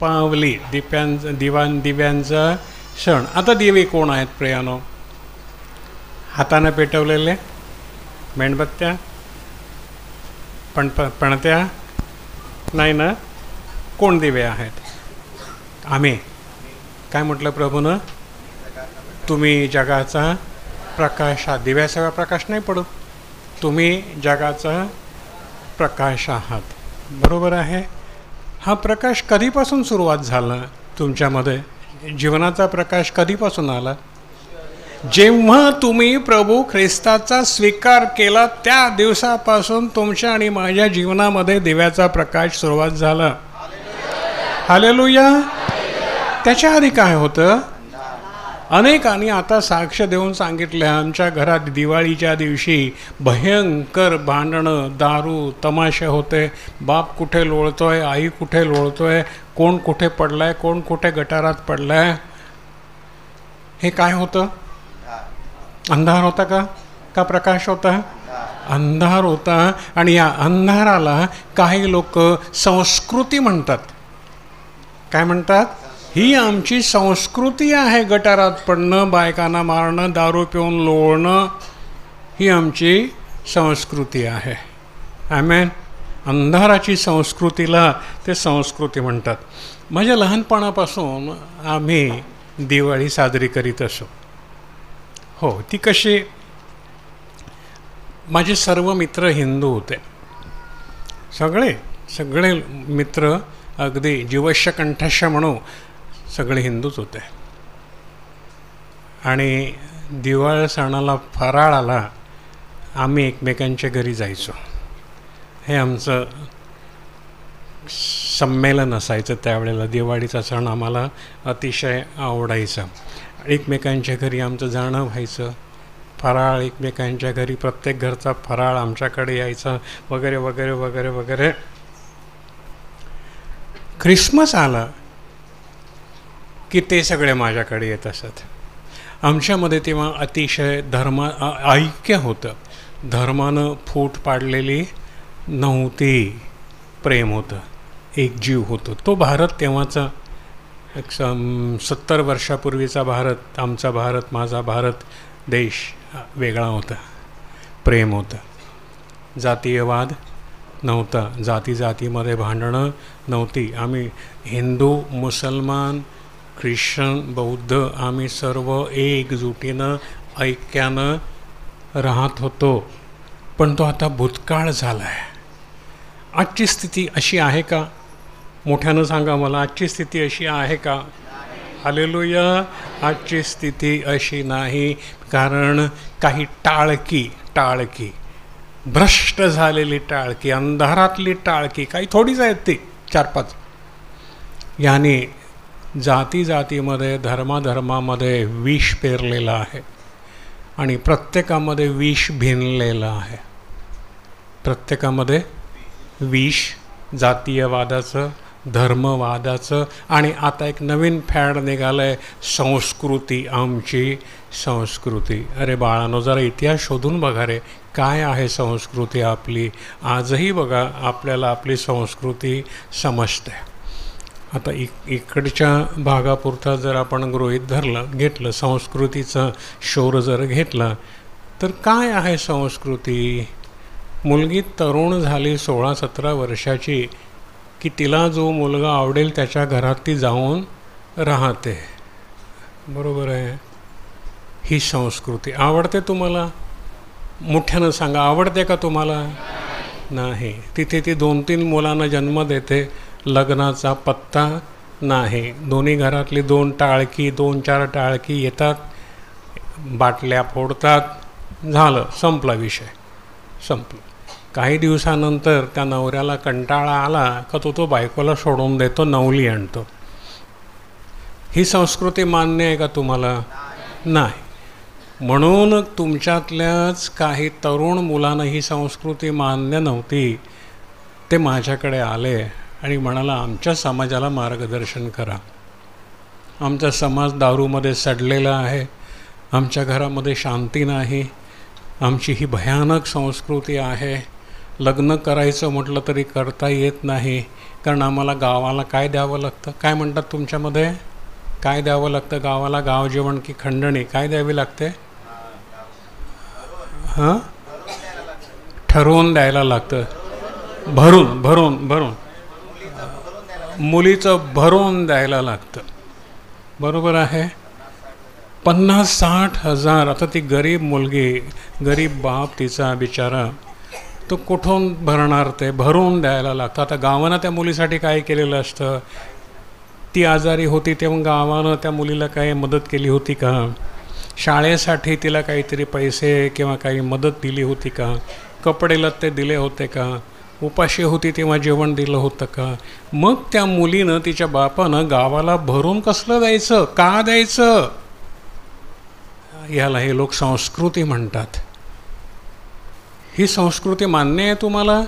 पावली दिव्यांचा सण. आता दिवे कोण आहेत प्रियानो? हातानं पेटवलेले मेणबत्त्या, पणत्या नाही ना? कोण दिवे आहेत? आम्ही. काय म्हटलं प्रभूनं? तुम्ही जगाचा प्रकाश आहात. दिव्याशिवाय प्रकाश नाही पडत. तुम्ही जगाचा प्रकाश आहात. बरोबर आहे. हा प्रकाश कधीपासून सुरुवात झाला तुमच्यामध्ये? जीवनाचा प्रकाश कधीपासून आला? जेव्हा तुम्ही प्रभू ख्रिस्ताचा स्वीकार केला त्या दिवसापासून तुमच्या आणि माझ्या जीवनामध्ये दिव्याचा प्रकाश सुरुवात झाला. हालेलुया. त्याच्या आधी काय होतं? अनेकांनी आता साक्ष देऊन सांगितलं, आमच्या घरात दिवाळीच्या दिवशी भयंकर भांडणं, दारू, तमाशे होते. बाप कुठे लोळतोय, आई कुठे लोळतोय, कोण कुठे पडलाय, कोण कुठे गटारात पडलाय. हे काय होतं? अंधार होता का प्रकाश होता? अंधार होता. आणि या अंधाराला काही लोक संस्कृती म्हणतात. काय म्हणतात? ही आमची संस्कृती आहे. गटारात पडणं, बायकांना मारणं, दारू पिऊन लोळणं, ही आमची संस्कृती आहे. आमेन. अंधाराची संस्कृतीला ते संस्कृती म्हणतात. माझ्या लहानपणापासून आम्ही दिवाळी साजरी करीत असो. हो, ती कशी? माझे सर्व मित्र हिंदू होते. सगळे मित्र अगदी जीवश्य कंठस्य म्हणू सगळे हिंदूच होते. आणि दिवाळी सणाला फराळाला आम्ही एकमेकांच्या घरी जायचो. हे आमचं संमेलन असायचं त्यावेळेला. दिवाळीचा सण आम्हाला अतिशय आवडायचा. एकमेकांच्या घरी आमचं जाणं व्हायचं. फराळ एकमेकांच्या घरी, प्रत्येक घरचा फराळ आमच्याकडे यायचा वगैरे वगैरे वगैरे वगैरे. ख्रिसमस आला की ते सगळे माझ्याकडे येत असत. आमच्यामध्ये तेव्हा अतिशय ऐक्य होतं. धर्मानं फूट पाडलेली नव्हती. प्रेम होतं, एक जीव होतो. तो भारत तेव्हाचा 70 वर्षापूर्वीचा भारत, आमचा भारत, माझा भारत देश वेगळा होता. प्रेम होतं. जातीयवाद नव्हता. जातीमध्ये भांडणं नव्हती. आम्ही हिंदू, मुसलमान, ख्रिश्चन, बौद्ध आम्ही सर्व एकजुटीनं ऐक्यानं राहत होतो. पण तो आता भूतकाळ झाला आहे. आजची स्थिती अशी आहे का? मोठ्यानं सांगा मला, आजची स्थिती अशी आहे का? हालेलुया. आजची स्थिती अशी नाही. कारण काही टाळकी भ्रष्ट झालेली टाळकी, अंधारातली टाळकी, काही थोडीच आहेत ती 4-5. याने जातीमध्ये, धर्मामध्ये विष पेरलेलं आहे. आणि प्रत्येकामध्ये विष भिनलेलं आहे. प्रत्येकामध्ये विष, जातीयवादाचं, धर्मवादाचं. आणि आता एक नवीन फॅड निघालं आहे, संस्कृती, आमची संस्कृती. अरे बाळांनो, जरा इतिहास शोधून बघा रे, काय आहे संस्कृती आपली. आजही बघा आपल्याला आपली संस्कृती समजते. आता इकडच्या भागापुरता जर आपण गृहीत घेतलं संस्कृतीचा शोर जर घेतला तर काय आहे संस्कृती? मुलगी तरुण झाली 16-17 वर्षाची की तिला जो मुलगा आवडेल त्याच्या घरात ती जाऊन राहते. बरोबर आहे. ही संस्कृती. आवडते तुम्हाला? मोठ्यानं सांगा, आवडते का तुम्हाला? नाही. तिथे ती 2-3 मुलांना जन्म देते. लग्नाचा पत्ता नाही. दोन्ही घरातली 2 टाळकी, 2-4 टाळकी येतात, बाटल्या फोडतात, झालं, संपला विषय, संपलं. काही दिवसानंतर त्या नवऱ्याला कंटाळा आला का तो बायकोला सोडून देतो, नवली आणतो. ही संस्कृती मान्य आहे का तुम्हाला? नाही. म्हणून तुमच्यातल्याच काही तरुण मुलांना ही संस्कृती मान्य नव्हती. ते माझ्याकडे आले आणि म्हणाला, आमच्या समाजाला मार्गदर्शन करा. आमचा समाज दारूमध्ये सडलेला आहे. आमच्या घरामध्ये शांती नाही. आमची ही भयानक संस्कृती आहे. लग्न करायचं म्हटलं तरी करता येत नाही, कारण आम्हाला गावाला काय द्यावं लागतं? काय म्हणतात तुमच्यामध्ये? काय द्यावं लागतं गावाला? गाव जेवण की खंडणी? काय द्यावी लागते? हां, ठरवून द्यायला लागतं. भरून भरून भरून मुलीचं भरून द्यायला लागतं. बरोबर आहे. 50-60 हजार. आता ती गरीब मुलगी, गरीब बाप तिचा बिचारा, तो कुठून भरणार? ते भरून द्यायला लागतं. आता गावानं त्या मुलीसाठी काय केलेलं असतं? ती आजारी होती तेव्हा गावानं त्या मुलीला काही मदत केली होती का? शाळेसाठी तिला काहीतरी पैसे किंवा काही मदत दिली होती का? कपडे लत्ते दिले होते का? उपाशी होती तेव्हा जेवण दिलं होतं का? मग त्या मुलीनं, तिच्या बापानं गावाला भरून कसलं द्यायचं? का द्यायचं? याला हे लोक संस्कृती म्हणतात. ही संस्कृती मान्य आहे तुम्हाला?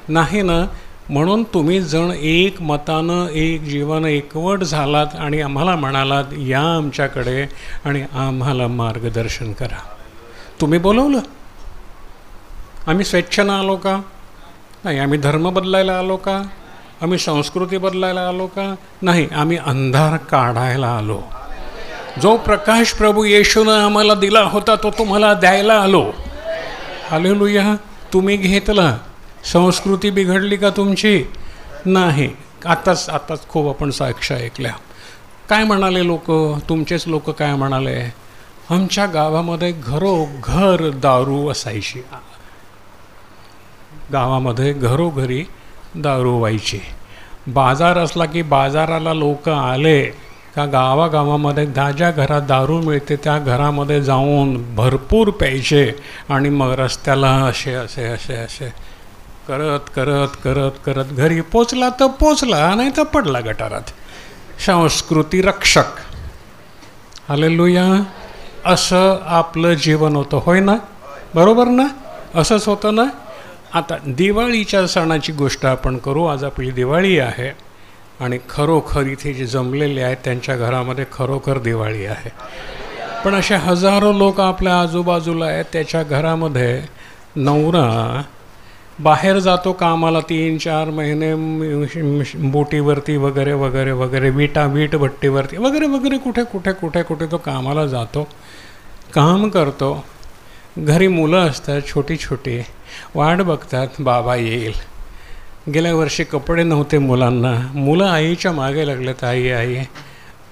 नाही ना. म्हणून तुम्ही जण एक मतानं, एक जीवन, एकवट झालात आणि आम्हाला म्हणालात या आमच्याकडे आणि आम्हाला मार्गदर्शन करा. तुम्ही बोलवलं? आम्ही स्वेच्छेनं आलो का? नाही. आम्ही धर्म बदलायला आलो का? आम्ही संस्कृती बदलायला आलो का? नाही. आम्ही अंधार काढायला आलो. जो प्रकाश प्रभू येशूनं आम्हाला दिला होता तो तुम्हाला द्यायला आलो. हालेलुया. तुम्ही घेतला. संस्कृती बिघडली का तुमची? नाही. आताच खूप आपण साक्ष ऐकल्या. काय म्हणाले लोक? तुमचेच लोक काय म्हणाले? आमच्या गावामध्ये घरोघर दारू असायची. गावामध्ये घरोघरी दारू व्हायची. बाजार असला की बाजाराला लोक आले का गावागावामध्ये ज्या घरात दारू मिळते त्या घरामध्ये जाऊन भरपूर प्यायचे आणि मग रस्त्याला असे करत करत करत करत घरी पोचला तर पोचला, नाही तर पडला गटारात. संस्कृती रक्षक. हालेलुया. असं आपलं जीवन होतं. होय ना? बरोबर ना? असंच होतं ना? आता दिवाळीच्या सणाची गोष्ट आपण करू. आज आपली दिवाळी आहे आणि खरोखर इथे जे जमलेले आहेत त्यांच्या घरामध्ये खरोखर दिवाळी आहे. पण असे हजारो लोक आपल्या आजूबाजूला आहेत. त्याच्या घरामध्ये नवरा बाहेर जातो कामाला 3-4 महिने बोटीवरती वगैरे वगैरे वगैरे, वीट भट्टीवरती वगैरे वगैरे, कुठे तो कामाला जातो, काम करतो. घरी मुलं असतात छोटी छोटी, वाट बघतात बाबा येईल. गेल्या वर्षी कपडे नव्हते मुलांना. मुलं आईच्या मागे लागलेत,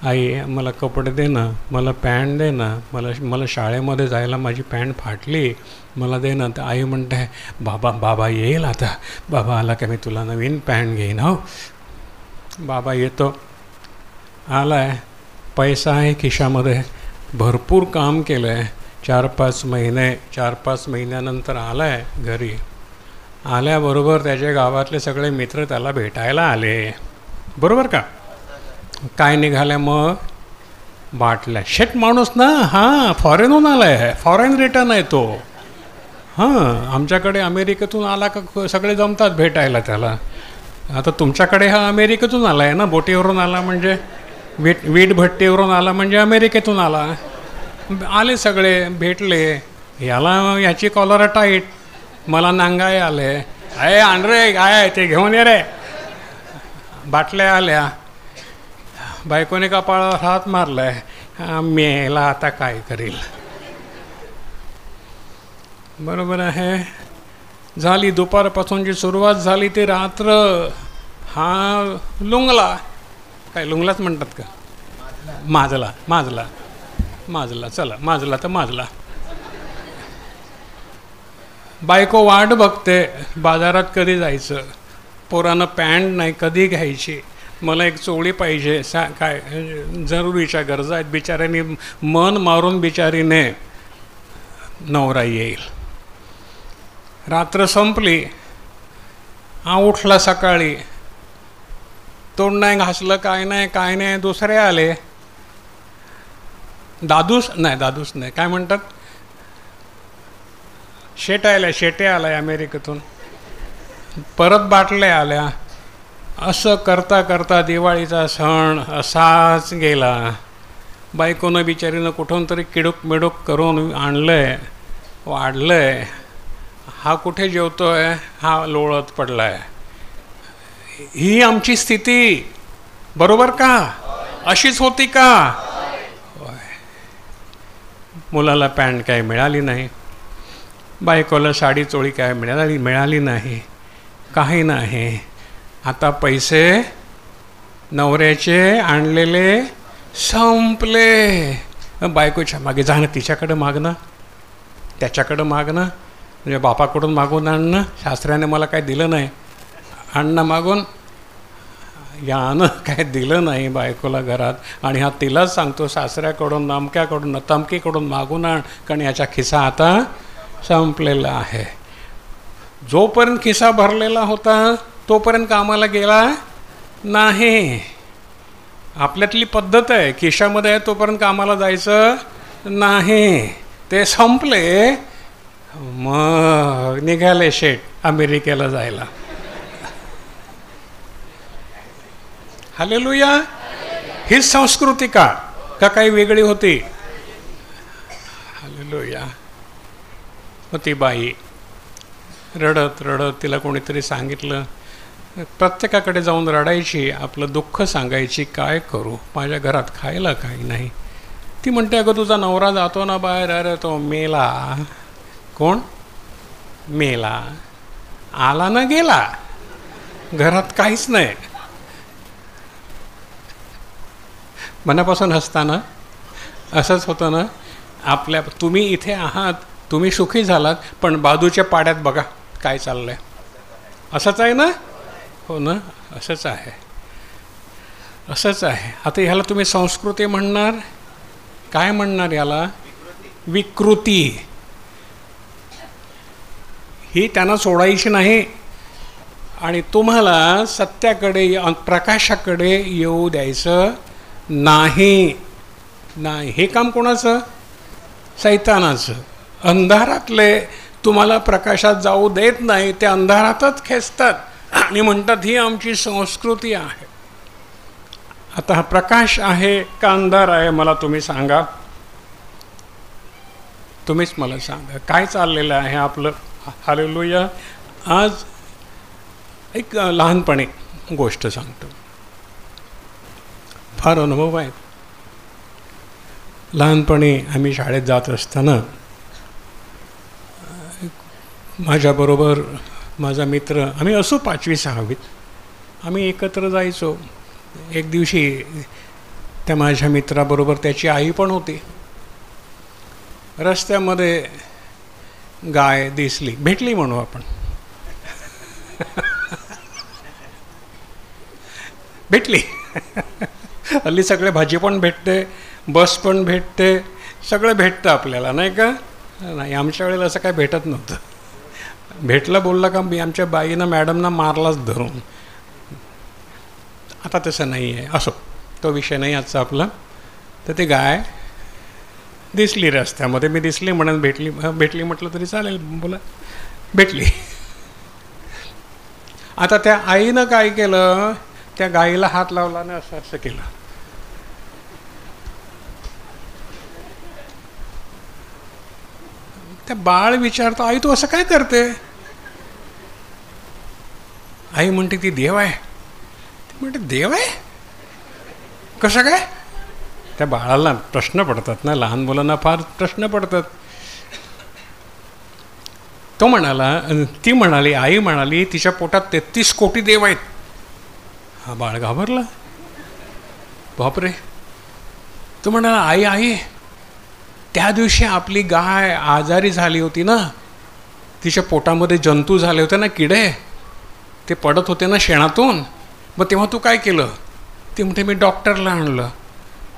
आई मला कपडे दे ना, मला पॅन्ट दे ना, मला शाळेमध्ये जायला माझी पॅन्ट फाटली, मला दे ना. तर आई म्हणते बाबा येईल आता, बाबा आला का मी तुला नवीन पॅन्ट घेईन. हो. बाबा येतो, आलाय, पैसा आहे खिशामध्ये, भरपूर काम केलं आहे, 4-5 महिन्यानंतर आलाय घरी. आल्याबरोबर त्याच्या गावातले सगळे मित्र त्याला भेटायला आले. बरोबर का? काय निघाल्या मग? बाटल्या. शेट माणूस ना, हां, फॉरेनहून आला आहे, फॉरेन रिटर्न आहे तो. हां, आमच्याकडे अमेरिकेतून आला का सगळे जमतात भेटायला त्याला. आता तुमच्याकडे हा अमेरिकेतून आला आहे ना, बोटीवरून आला म्हणजे, वीट भट्टीवरून आला म्हणजे अमेरिकेतून आला. आले सगळे, भेटले. याची कॉलर टाईट, मला नांगाय आले, अरे आण रे, काय ते घेऊन ये रे. बाटल्या आल्या. बायकोने कपाळावर हात मारलाय, मेला आता काय करील. बरोबर आहे. झाली दुपारपासून जी सुरुवात झाली ती रात्र. हा लुंगला, काय लुंगलाच म्हणतात का? माजला चला, माजला तर माजला. बायको वाट बघते, बाजारात कधी जायचं, पोरानं पॅन्ट नाही कधी घ्यायची, मला एक चोळी पाहिजे, काय जरुरीच्या गरजा आहेत. बिचाऱ्याने मन मारून बिचारीने नवरा येईल. रात्र संपली. उठला सकाळी, तोंड नाही घासलं, काय नाही. दुसरे आले, दादूस नाही, काय म्हणतात, शेटे आलाय अमेरिकेतून, परत बाटल्या आल्या. असं करता करता दिवाळीचा सण असाच गेला. बायकोनं बिचारीनं कुठून तरी किडूक मिडूक करून आणलंय, वाढलंय हा कुठे जेवतोय, हा लोळत पडलाय. ही आमची स्थिती बरोबर का? अशीच होती का? मुलाला पॅन्ट काय मिळाली नाही, बायकोला साडी चोळी काय मिळाली नाही, काही नाही. आता पैसे नवऱ्याचे आणलेले संपले. बायकोच्या मागे जाणं, तिच्याकडं मागणं, त्याच्याकडं मागणं, म्हणजे बापाकडून मागून आणणं. सासऱ्याने मला काय दिलं नाही, आणणं मागून. यानं काय दिलं नाही बायकोला घरात, आणि हा तिलाच सांगतो सासऱ्याकडून, अमक्याकडून, तमकीकडून मागून आण, कारण याचा खिसा आता संपलेला आहे. जोपर्यंत खिसा भरलेला होता तोपर्यंत कामाला गेला नाही. आपल्यातली पद्धत आहे, खिशामध्ये आहे तोपर्यंत कामाला जायचं नाही. ते संपले मग निघाले शेट अमेरिकेला जायला. हालेलुया. ही संस्कृती का काही वेगळी होती? हालेलुया. मग ती बाई रडत रडत, तिला कोणीतरी सांगितलं, प्रत्येकाकडे जाऊन रडायची, आपलं दुःख सांगायची, काय करू, माझ्या घरात खायला काही नाही. ती म्हणते, अगं तुझा नवरा जातो ना बाहेर, अरे तो मेला. कोण मेला? आला ना गेला, घरात काहीच नाही. मनापासून हसताना असंच होतं ना आपल्या. तुम्ही इथे आहात, तुम्ही सुखी झालात, पण बाजूच्या पाड्यात बघा काय चाललंय. असंच आहे ना? हो ना, असंच आहे, असंच आहे. आता ह्याला तुम्ही संस्कृती म्हणणार, काय म्हणणार याला? विकृती. ही त्यांना सोडायची नाही, आणि तुम्हाला सत्याकडे, प्रकाशाकडे येऊ द्यायचं नाही. नाही, हे काम कोणाचं? सैतानाचं. अंधारातले तुम्हाला प्रकाशात जाऊ देत नाही, ते अंधारातच खेचतात आणि म्हणतात ही आमची संस्कृती आहे. आता हा प्रकाश आहे का अंधार आहे, मला तुम्ही सांगा. तुम्हीच मला सांगा काय चाललेलं आहे आपलं. हालेलुया. आज एक लहानपणी गोष्ट सांगतो, फार अनुभव आहे. लहानपणी आम्ही शाळेत जात असताना माझ्याबरोबर माझा मित्र, आम्ही असो 5वी 6वीत, आम्ही एकत्र जायचो. एक दिवशी त्या माझ्या मित्राबरोबर त्याची आई पण होती. रस्त्यामध्ये गाय दिसली, भेटली म्हणू आपण. भेटली. हल्ली सगळे भाजी पण भेटते, बस पण भेटते, सगळं भेटतं आपल्याला, नाही का? नाही, आमच्या वेळेला असं काय भेटत नव्हतं. भेटलं बोललं का मी आमच्या बाईनं मॅडमना मारलाच धरून. आता तसं नाही आहे. असो, तो विषय नाही आजचा आपला. तर ते गाय दिसली रस्त्यामध्ये, मी दिसली म्हणून भेटली म्हटलं तरी चालेल, बोला. भेटली. आता त्या आईनं काय केलं, त्या गाईला हात लावला ना, असं असं केलं. त्या बाळ विचारतो, आई तू असं काय करते? आई म्हणते ती देव आहे. ती म्हणते देव आहे कसं काय? त्या बाळाला प्रश्न पडतात ना, लहान मुलांना फार प्रश्न पडतात. तो म्हणाला, ती म्हणाली, आई म्हणाली तिच्या पोटात 33 कोटी देव आहेत. हा बाळ घाबरला, बापरे. तो म्हणाला, आई आई त्या दिवशी आपली गाय आजारी झाली होती ना, तिच्या पोटामध्ये जंतू झाले होते ना, किडे, ते पडत होते ना शेणातून, मग तेव्हा तू काय केलं? ते म्हणते मी डॉक्टरला आणलं.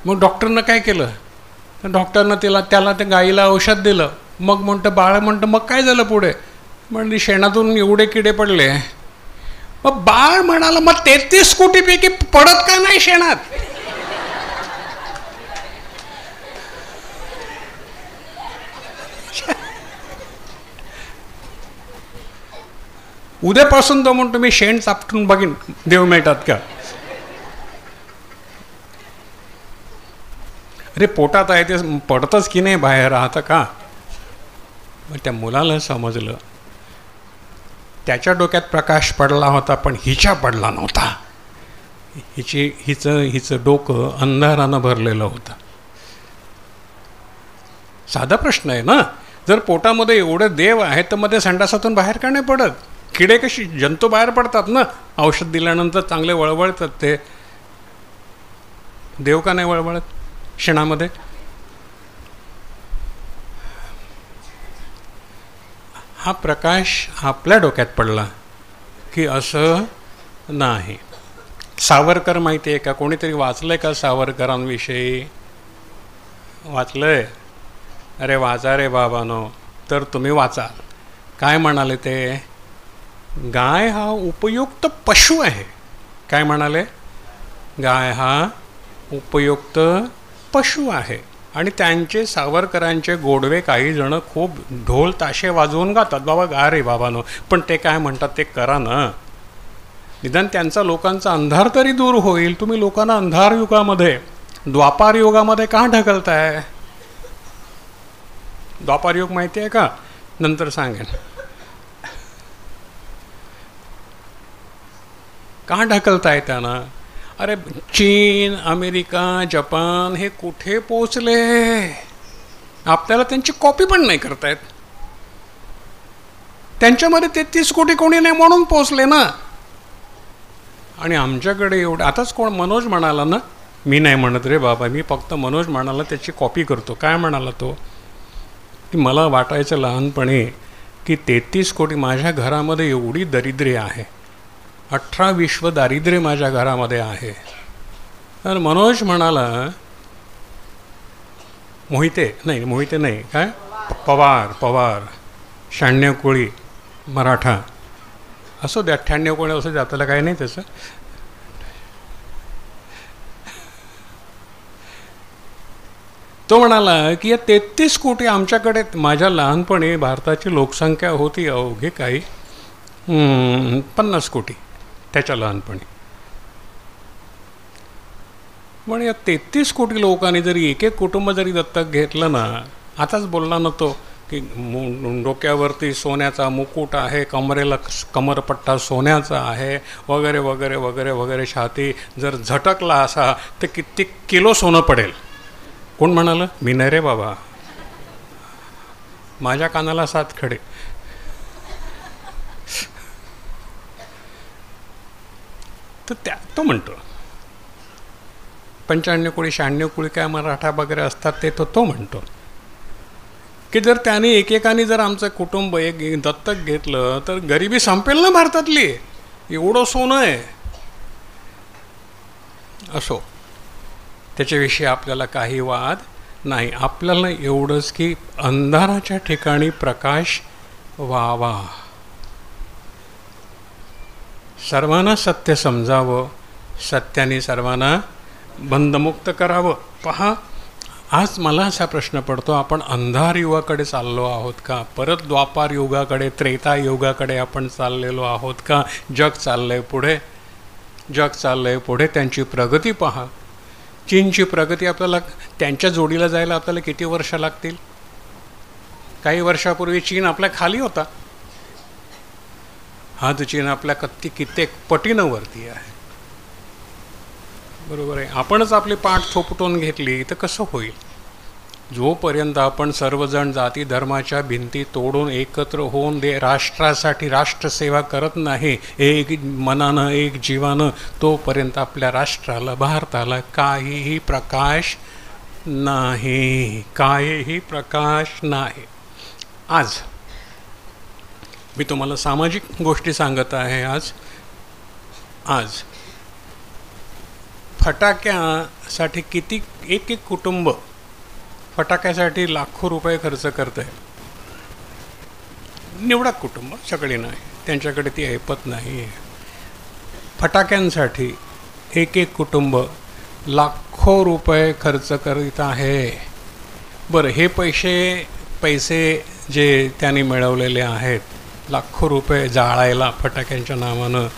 मग डॉक्टरनं काय केलं? तर डॉक्टरनं त्याला त्या गाईला औषध दिलं. मग म्हणतं बाळ म्हणतं मग काय झालं पुढे? म्हणजे शेणातून एवढे किडे पडले. मग बाळ म्हणाला मग 33 कोटीपैकी पडत का नाही शेणात? उद्यापासून तो म्हणतो मी शेण चापटून बघीन देव मिळतात का. अरे पोटात आहे ते पडतंच की नाही बाहेर, राहतं का? मग त्या मुलाला समजलं त्याच्या डोक्यात प्रकाश पडला होता, पण हिच्या पडला नव्हता. हिचं डोकं अंधारानं भरलेलं होतं. साधा प्रश्न आहे ना. जर पोटामध्ये एवढे देव आहेत तर मध्ये संडासातून बाहेर का नाही पडत? किडे कशी जंतू बाहेर पडतात ना, औषध दिल्यानंतर चांगले वळवळतात ते. देव का नाही वळवळत क्षणामध्ये? हा प्रकाश आपल्या डोक्यात पडला की असं नाही. सावरकर माहिती आहे का? कोणीतरी वाचलंय का सावरकरांविषयी? वाचलंय? अरे वाचा रे बाबानो. तर तुम्ही वाचा. काय म्हणाले ते? गाय हा उपयुक्त पशु आहे. काय म्हणाले? गाय हा उपयुक्त पशु आहे. आणि त्यांचे सावरकरांचे गोडवे काही जण खूप ढोल ताशे वाजवून गातात, बाबा गा रे बाबानो. पण ते काय म्हणतात ते करा ना. निदान त्यांचा लोकांचा अंधार तरी दूर होईल. तुम्ही लोकांना अंधार युगामध्ये, द्वापार युगामध्ये का ढकलताय? द्वापार युग माहिती आहे का? नंतर सांगेन. का ढकलताय त्यांना? अरे चीन, अमेरिका, जपान हे कुठे पोचले? आपल्याला त्यांची कॉपी पण नाही करतायत. त्यांच्यामध्ये 33 कोटी कोणी नाही म्हणून पोचले ना. आणि आमच्याकडे एवढं. आताच कोण मनोज म्हणाला ना, मी नाही म्हणत रे बाबा, मी फक्त मनोज म्हणाला त्याची कॉपी करतो. काय म्हणाला तो? की मला वाटायचं लहानपणी की 33 कोटी माझ्या घरामध्ये एवढी दरिद्री आहे, 18 विश्व दारिद्र्य माझ्या घरामध्ये आहे. तर मनोज म्हणाला, मोहिते नाही काय, पवार 96 कोळी मराठा असो द्या, 98 कोळी असं द्या, त्याला काही नाही त्याचं. तो म्हणाला की या 33 कोटी आमच्याकडे, माझ्या लहानपणी भारताची लोकसंख्या होती अवघी काही 50 कोटी त्याच्या लहानपणी. पण या 33 कोटी लोकांनी जरी एक कुटुंब जरी दत्तक घेतलं ना, आताच बोलला ना तो की डोक्यावरती सोन्याचा मुकुट आहे, कमरेला कमरपट्टा सोन्याचा आहे, वगैरे वगैरे वगैरे वगैरे, छाती जर झटकला असा तर किती किलो सोनं पडेल. कोण म्हणालं? मी नाही रे बाबा, माझ्या कानाला 7 खडे. तर तो म्हणतो 95 कोळी 96 कोळी काय मराठा वगैरे असतात ते तो म्हणतो की जर त्याने एकेकाने जर आमचं कुटुंब एक दत्तक घेतलं तर गरिबी संपेल ना भारतातली. एवढं सोनं आहे. असो, त्याच्याविषयी आपल्याला काही वाद नाही. आपल्याला एवढंच की अंधाराच्या ठिकाणी प्रकाश व्हावा, सर्वांना सत्य समजावं, सत्याने सर्वांना बंधमुक्त करावं. पहा, आज मला असा प्रश्न पडतो, आपण अंधार युगाकडे चाललो आहोत का? परत द्वापार युगाकडे, त्रेता युगाकडे आपण चाललेलो आहोत का? जग चाललंय पुढे. त्यांची प्रगती पहा. चीनची प्रगती, आपल्याला त्यांच्या जोडीला जायला आपल्याला किती वर्ष लागतील? काही वर्षापूर्वी चीन आपल्या खाली होता. हा तर चीन आपल्या कित्येक पटीनं वरती आहे. बरोबर आहे. आपणच आपली पाठ थोपटून घेतली तर कसं होईल? जोपर्यंत आपण सर्वजण जाती धर्माच्या भिंती तोडून एकत्र होऊन राष्ट्रासाठी राष्ट्रसेवा करत नाही, एक मनानं एक जीवानं, तोपर्यंत आपल्या राष्ट्राला, भारताला काहीही प्रकाश नाही. आज मी तुम्हाला सामाजिक गोष्टी सांगत आहे. आज फटाक्यासाठी किती एक कुटुंब फटाक्यासाठी लाखो रुपये खर्च करत आहे. निवडक कुटुंब, सगळे नाही, त्यांच्याकडे ती ऐपत नाही. फटाक्यांसाठी एक कुटुंब लाखो रुपये खर्च करीत आहे. बरं, हे पैसे जे त्यांनी मिळवलेले आहेत, लाखो रुपये जाळायला फटाक्यांच्या नावानं,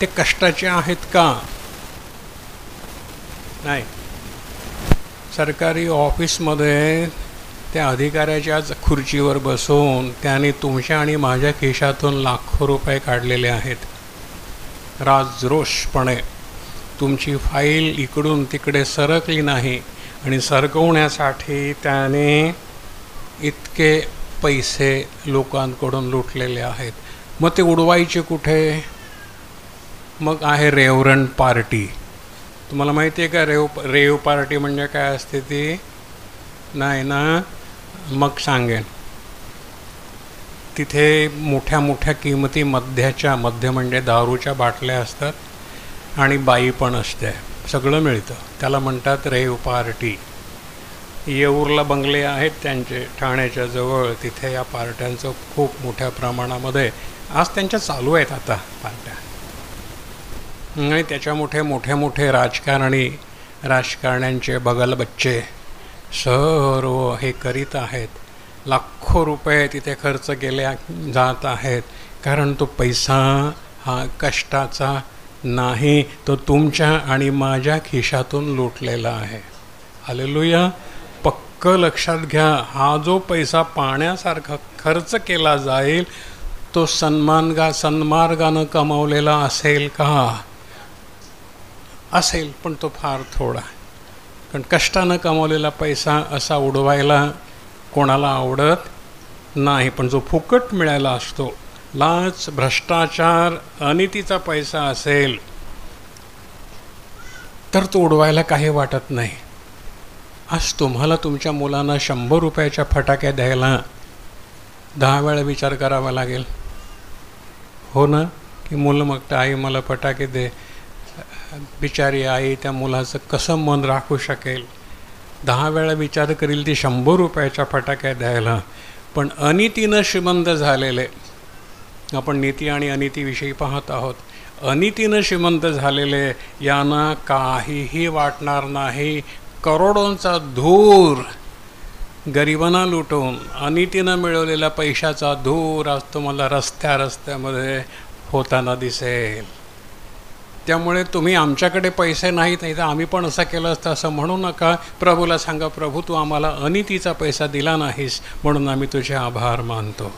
ते कष्टाचे आहेत का? नाही. सरकारी ऑफिसमध्ये त्या अधिकाऱ्याच्याच खुर्चीवर बसून त्याने तुमच्या आणि माझ्या खिशातून लाखो रुपये काढलेले आहेत. राजरोषपणे तुमची फाईल इकडून तिकडे सरकली नाही आणि सरकवण्यासाठी त्याने इतके पैसे लोकांकडून लुटलेले आहेत. मग ते उडवायचे कुठे? मग आहे रेव्हरंड पार्टी. तुम्हाला माहिती आहे का रेव पार्टी म्हणजे काय असते ती? नाही ना? मग सांगेन. तिथे मोठ्या मोठ्या किमती मद्य म्हणजे दारूच्या बाटल्या असतात आणि बाई पण असते, सगळं मिळतं. त्याला म्हणतात रेव पार्टी. येऊरला बंगले आहेत त्यांचे ठाण्याच्या जवळ, तिथे या पार्ट्यांचं खूप मोठ्या प्रमाणामध्ये आज त्यांच्या चालू आहेत आता पार्ट्या. आणि त्याच्या मोठे राजकारण्यांचे बगलबच्चे सर्व हे करीत आहेत. लाखो रुपये तिथे खर्च केले जात आहेत, कारण तो पैसा हा कष्टाचा नाही, तो तुमच्या आणि माझ्या खिशातून लुटलेला आहे. हालेलुया. पक्क लक्षात घ्या, हा जो पैसा पाण्यासारखा खर्च केला जाईल तो सन्मार्गानं कमावलेला असेल का? असेल, पण तो फार थोडा. कारण कष्टानं कमावलेला पैसा असा उडवायला कोणाला आवडत नाही. पण जो फुकट मिळायला असतो, लाच, भ्रष्टाचार, अनितीचा पैसा असेल तर तो उडवायला काही वाटत नाही. आज तुम्हाला तुमच्या मुलांना 100 रुपयाच्या फटाक्या द्यायला 10 वेळा विचार करावा लागेल, हो ना? की मुलं मागतं, आई मला फटाके दे. बिचारी आई त्या मुलाचं कसं मन राखू शकेल? 10 वेळा विचार करील ती 100 रुपयाच्या फटाक्या द्यायला. पण अनितीनं श्रीमंत झालेले, आपण नीती आणि अनितीविषयी पाहत आहोत, अनितीनं श्रीमंत झालेले यांना काहीही वाटणार नाही. करोडोंचा धूर गरिबांना लुटून अनितीनं मिळवलेला पैशाचा धूर आज तुम्हाला रस्त्यामध्ये होताना दिसेल. त्यामुळे तुम्ही आमच्याकडे पैसे नाहीत, नाही तर आम्ही पण असं केलं असतं असं म्हणू नका. प्रभूला सांगा, प्रभू तू आम्हाला अनितीचा पैसा दिला नाहीस म्हणून आम्ही तुझे आभार मानतो.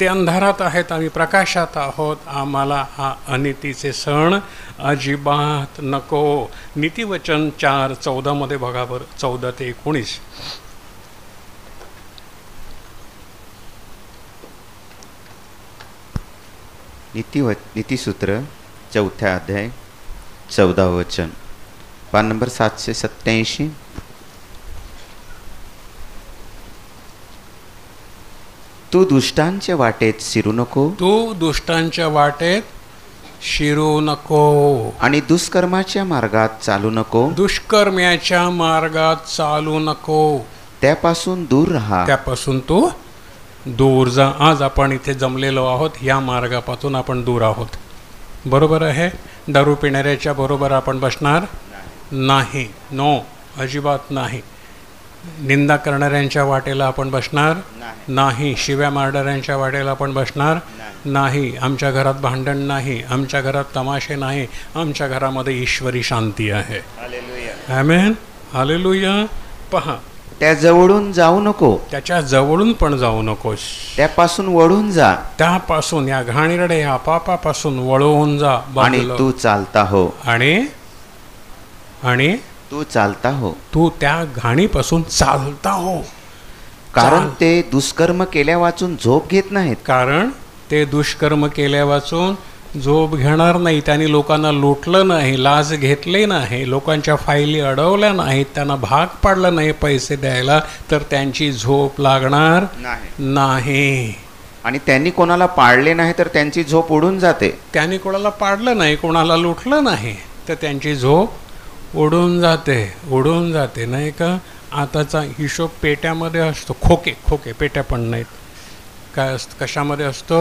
ते अंधारात आहेत, आम्ही प्रकाशात आहोत. आम्हाला हा अनितीचे सण अजिबात नको. नीतिवचन 4:14 बघा बरं, 14 ते 19. नीतिसूत्र 4 अध्याय 14 वचन, पान नंबर 787. तू दुष्टांच्या वाटेत शिरू नको. तू दुष्टांच्या वाटेत शिरू नको. आणि दुष्कर्माच्या मार्गात चालू नको. दुष्कर्म्याच्या मार्गात चालू नको. त्यापासून दूर राहा. त्यापासून तू दूर जा. आज आपण इथे जमलेलो आहोत, या मार्गापासून आपण दूर आहोत. बरोबर आहे. दारू पिणाऱ्याच्या बरोबर आपण बसणार नाही. नो, अजिबात नाही. निंदा करणाऱ्यांच्या वाटेला आपण बसणार नाही. शिव्या मारणाऱ्यांच्या वाटेला आपण बसणार नाही. आमच्या घरात भांडण नाही, आमच्या घरात तमाशे नाही, आमच्या घरामध्ये ईश्वरी शांती आहे. आमेन, हालेलुया. पहा, त्या जवळून जाऊ नको. त्याच्या जवळून पण जाऊ नकोस. त्यापासून वळून जा. त्यापासून, या घाणीरडे या पापापासून वळवून जा. आणि तू चालता हो. आणि तू चालता हो. तू त्या घाणीपासून चालता हो. कारण ते दुष्कर्म केल्या वाचून झोप घेत नाहीत. कारण ते दुष्कर्म केल्या वाचून झोप घेणार नाही. त्यांनी लोकांना लुटलं नाही, लाच घेतले नाही, लोकांच्या फाईली अडवल्या नाहीत, त्यांना भाग पाडलं नाही पैसे द्यायला, तर त्यांची झोप लागणार नाही. आणि त्यांनी कोणाला पाडले नाही तर त्यांची झोप उडून जाते. त्यांनी कोणाला पाडलं नाही, कोणाला लुटलं नाही, तर त्यांची झोप उडून जाते नाही का? आताचा हिशोब पेट्यामध्ये असतो. खोके पेट्या पण नाहीत. काय असतं, कशामध्ये असतो?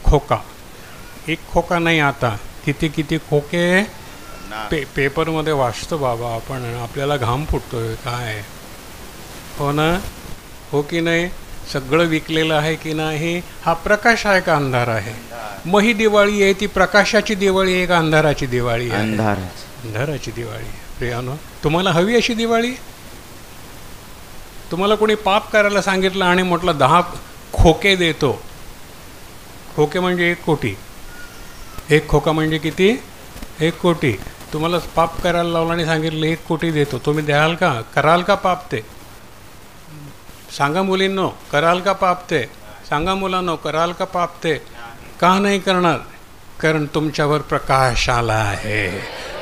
खोका. एक खोका नाही, आता किती खोके पेपरमध्ये वाचतो बाबा आपण, आपल्याला घाम फुटतोय काय, हो ना? हो की नाही? सगळं विकलेलं आहे की नाही? हा प्रकाश आहे का अंधार आहे? मग ही दिवाळी आहे ती प्रकाशाची दिवाळी आहे का अंधाराची दिवाळी आहे? अंधाराची दिवाळी. प्रियानो, तुम्हाला हवी अशी दिवाळी? तुम्हाला कोणी पाप करायला सांगितलं आणि म्हटलं 10 खोके देतो. खोके म्हणजे 1 कोटी. 1 खोका म्हणजे किती? 1 कोटी. तुम्हाला पाप करायला लावलं आणि सांगितलं 1 कोटी देतो, तुम्ही द्याल का? कराल का पाप ते? सांगा मुलींनो, कराल का पाप ते? सांगा मुलांनो, कराल का पाप ते? का नाही करणार? कारण तुमच्यावर प्रकाश आला आहे.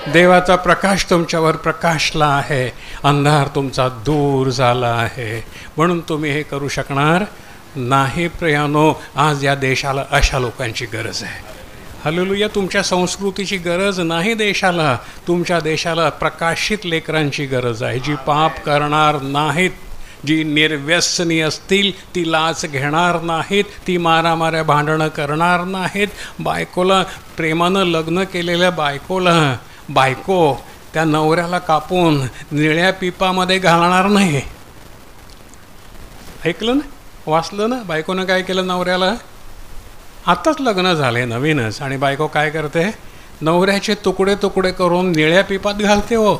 देवाचा प्रकाश तुमच्यावर प्रकाशला आहे. अंधार तुमचा दूर झाला आहे. म्हणून तुम्ही हे करू शकणार नाही. प्रियानो, आज या देशाला अशा लोकांची गरज आहे. हालेलुया. तुमच्या संस्कृतीची गरज नाही देशाला. तुमच्या देशाला प्रकाशित लेकरांची गरज आहे, जी पाप करणार नाहीत, जी निर्व्यसनी असतील, ती लाच घेणार नाहीत, ती मारामाऱ्या भांडणं करणार नाहीत. बायकोला, प्रेमानं लग्न केलेल्या बायको त्या नवऱ्याला कापून निळ्या पिपामध्ये घालणार नाही. ऐकलं ना? वाचलं ना? बायकोनं काय केलं नवऱ्याला? आत्ताच लग्न झाले नवीनच, आणि बायको काय करते? नवऱ्याचे तुकडे तुकडे करून निळ्या पिपात घालते. हो,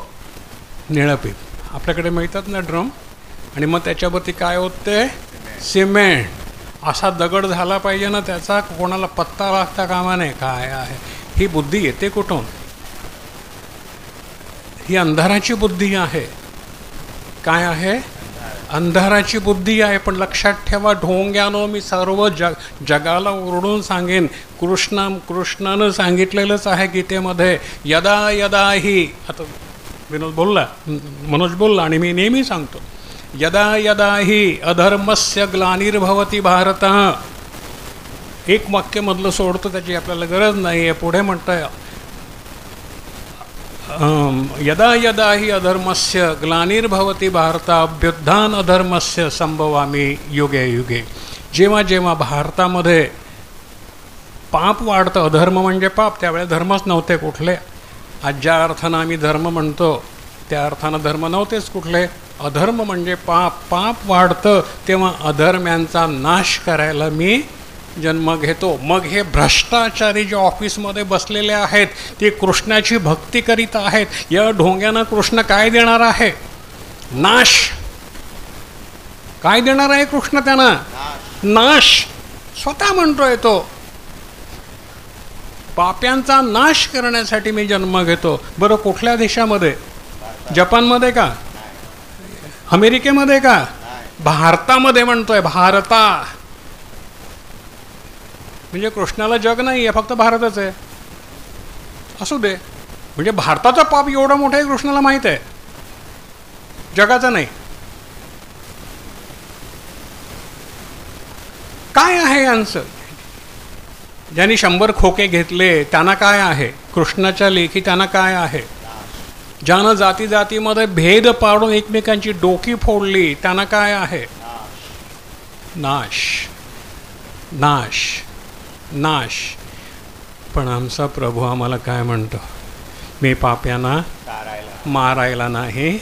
निळं पीप आपल्याकडे मिळतात ना, ड्रम. आणि मग त्याच्यावरती काय होते? सिमेंट. असा दगड झाला पाहिजे ना त्याचा, कोणाला पत्ता लागता कामा नये. काय आहे ही बुद्धी? येते कुठून? ही अंधाराची बुद्धी आहे. काय आहे? अंधाराची बुद्धी आहे. पण लक्षात ठेवा, ढोंग्यानो, मी सर्व जगाला ओरडून सांगेन, कृष्णानं सांगितलेलंच आहे गीतेमध्ये, यदा यदा ही. आता विनोद बोलला, मनोज बोलला, आणि मी नेहमी सांगतो, यदा यदा ही अधर्मस्य ग्लानिर्भवती भारत. एक वाक्यमधलं सोडतो, त्याची आपल्याला गरज नाही आहे. पुढे म्हणतंय, यदा यदा ही अधर्मस्य ग्लानिर्भवती भारत अभ्युत्थान अधर्मस्य संभवामी युगे युगे. जेव्हा जेव्हा भारतामध्ये पाप वाढतं, अधर्म म्हणजे पाप, त्यावेळेस धर्मच नव्हते कुठले. आज ज्या अर्थानं आम्ही धर्म म्हणतो त्या अर्थानं धर्म नव्हतेच कुठले. अधर्म म्हणजे पाप. पाप वाढतं तेव्हा अधर्म्यांचा नाश करायला मी जन्म घेतो. मग हे भ्रष्टाचारी जे ऑफिसमध्ये बसलेले आहेत ते कृष्णाची भक्ती करीत आहेत. या ढोंग्यांना कृष्ण काय देणार आहे? नाश. काय देणार आहे कृष्ण त्यांना? नाश. स्वतः म्हणतोय तो, पाप्यांचा नाश करण्यासाठी मी जन्म घेतो. बरं, कुठल्या देशामध्ये? जपानमध्ये का? अमेरिकेमध्ये का? भारतामध्ये म्हणतोय. भारता म्हणजे कृष्णाला जग नाही आहे, फक्त भारतच आहे. असू दे. म्हणजे भारताचा पाप एवढा मोठा आहे कृष्णाला माहीत आहे, जगाचा नाही. काय आहे यांचं? ज्यांनी 100 खोके घेतले त्यांना काय आहे? कृष्णाच्या लेखी त्यांना काय आहे? ज्यानं जाती जातीमध्ये भेद पाडून एकमेकांची डोकी फोडली त्यांना काय आहे? नाश, नाश, नाश. पण आमचा प्रभू आम्हाला काय म्हणतो? मी पाप्यांना मारायला नाही,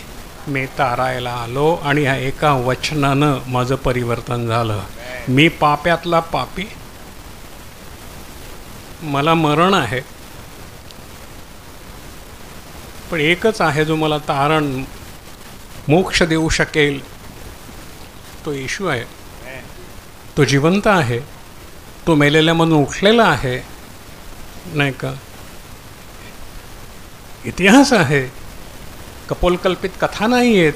मी तारायला आलो. आणि ह्या एका वचनानं माझं परिवर्तन झालं. मी पाप्यातला पापी, मला मरण आहे, पण एकच आहे जो मला तारण मोक्ष देऊ शकेल, तो येशू आहे. तो जिवंत आहे, तो मेलेल्यामधून उठलेला आहे, नाही का? इतिहास आहे, कपोलकल्पित कथा नाही आहेत,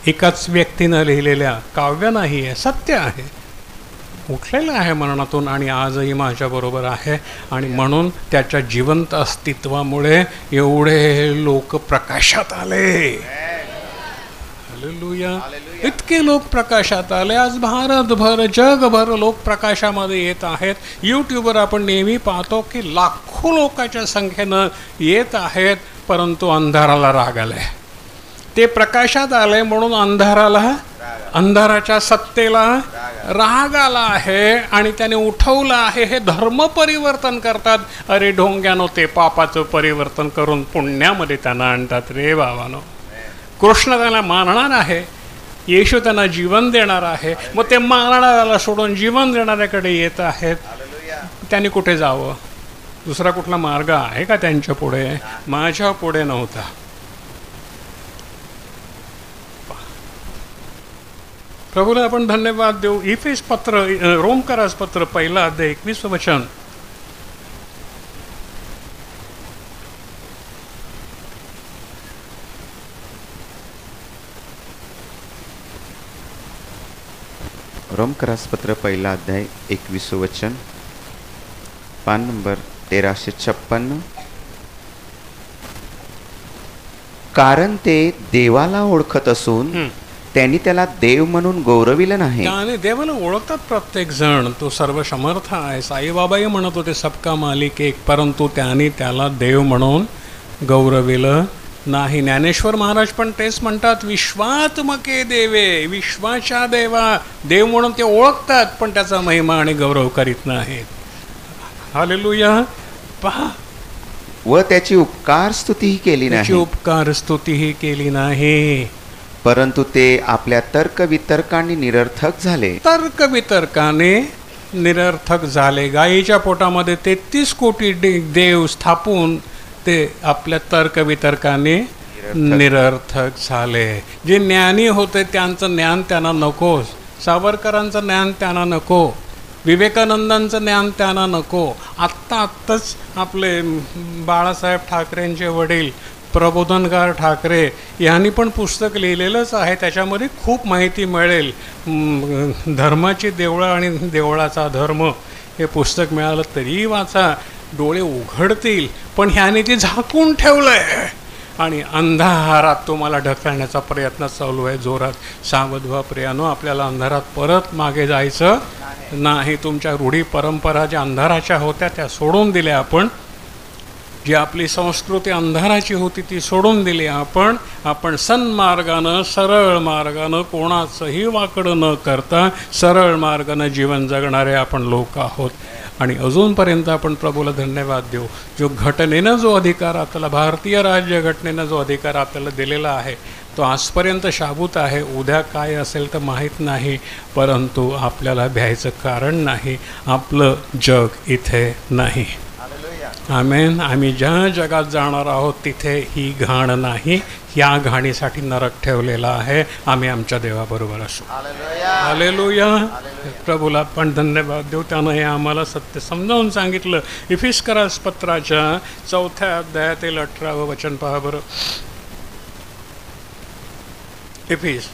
एकाच व्यक्तीनं लिहिलेल्या काव्य नाही आहे, सत्य आहे. उठलेला आहे मरणातून आणि आजही माझ्याबरोबर आहे. आणि म्हणून त्याच्या जिवंत अस्तित्वामुळे एवढे लोक प्रकाशात आले. हालेलुया. इतके लोक प्रकाशात आले. आज भारतभर, जगभर लोक प्रकाशामध्ये येत आहेत. यूट्यूबवर आपण नेहमी पाहतो की लाखो लोकांच्या संख्येनं येत आहेत, परंतु अंधाराला राग आलाय. ते प्रकाशात आले म्हणून अंधाराच्या सत्तेला राग आला आहे आणि त्याने उठवलं आहे. हे धर्म परिवर्तन करतात. अरे ढोंग्यानो, ते पापाचं परिवर्तन करून पुण्यामध्ये त्यांना आणतात रे बाबानो. कृष्ण त्यांना मारणार आहे, येशू त्यांना जीवन देणार आहे. मग ते मारणाऱ्याला सोडून जीवन देणाऱ्याकडे येत आहेत. त्यांनी कुठे जावं? दुसरा कुठला मार्ग आहे का त्यांच्या पुढे? माझ्या पुढे नव्हता. प्रभूला आपण धन्यवाद देऊ. इफेस पत्र, रोमकरास पत्र 1 अध्याय 21 वचन. रोमकरास पत्र 1 अध्याय 21 वचन, पान नंबर 1356. कारण ते देवाला ओळखत असून त्यांनी त्याला देव म्हणून गौरविलं नाही. आणि देवाला ओळखतात प्रत्येक जण, तो सर्वसमर्थ आहे. साईबाबाही म्हणत होते सबका मालिक एक, परंतु त्यांनी त्याला देव म्हणून गौरविलं नाही. ज्ञानेश्वर महाराज पण तेच म्हणतात, विश्वात्मके देवे, विश्वाच्या देवा, देव म्हणून ते ओळखतात पण त्याचा महिमा आणि गौरव करीत नाहीत. हालेलुया. पहा, व त्याची उपकार स्तुतीही केली त्याची नाही, उपकार स्तुतीही केली नाही, परंतु ते आपल्या तर्क वितर्कांनी निरर्थक झाले. तर्क वितर्काने निरर्थक झाले. गायीच्या पोटामध्ये 33 कोटी देव स्थापून ते आपल्या तर्क वितर्काने निरर्थक झाले. जे ज्ञानी होते त्यांचं ज्ञान त्यांना नको, सावरकरांचं ज्ञान त्यांना नको, विवेकानंदांचं ज्ञान त्यांना नको. आत्ताच आपले बाळासाहेब ठाकरेंचे वडील प्रबोधनकार ठाकरे यांनी पण पुस्तक लिहिलेलंच आहे. त्याच्यामध्ये खूप माहिती मिळेल. धर्माची देवळं आणि देवळाचा धर्म हे पुस्तक मिळालं तरी वाचा, डोळे उघडतील. पण ह्याने ते झाकून ठेवलं आहे आणि अंधारात तुम्हाला ढकलण्याचा प्रयत्न चालू आहे जोरात. सावध व्हा प्रियानो, आपल्याला अंधारात परत मागे जायचं नाही. तुमच्या रूढी परंपरा ज्या अंधाराच्या होत्या त्या सोडून दिल्या आपण. जी आपली संस्कृती अंधाराची होती ती सोडून दिली आपण सन्मार्गानं, सरळ मार्गानं, कोणाचंही वाकडं न करता सरळ मार्गानं जीवन जगणारे आपण लोक आहोत. आणि अजूनपर्यंत आपण प्रभूला धन्यवाद देऊ. जो घटनेनं जो अधिकार आपल्याला, भारतीय राज्यघटनेनं जो अधिकार आपल्याला दिलेला आहे तो आजपर्यंत शाबूत आहे. उद्या काय असेल तर माहीत नाही, परंतु आपल्याला भ्यायचं कारण नाही. आपलं जग इथे नाही. आमेन. आम्ही ज्या जगात जाणार आहोत तिथे ही घाण नाही. या घाणीसाठी नरक ठेवलेला आहे. आम्ही आमच्या देवाबरोबर असू. हालेलुया. प्रभूला पण धन्यवाद देऊ. त्यानं हे आम्हाला सत्य समजावून सांगितलं. इफिस्करास पत्राच्या 4 अध्यायातील 18 वचन पहा बरं. इफिस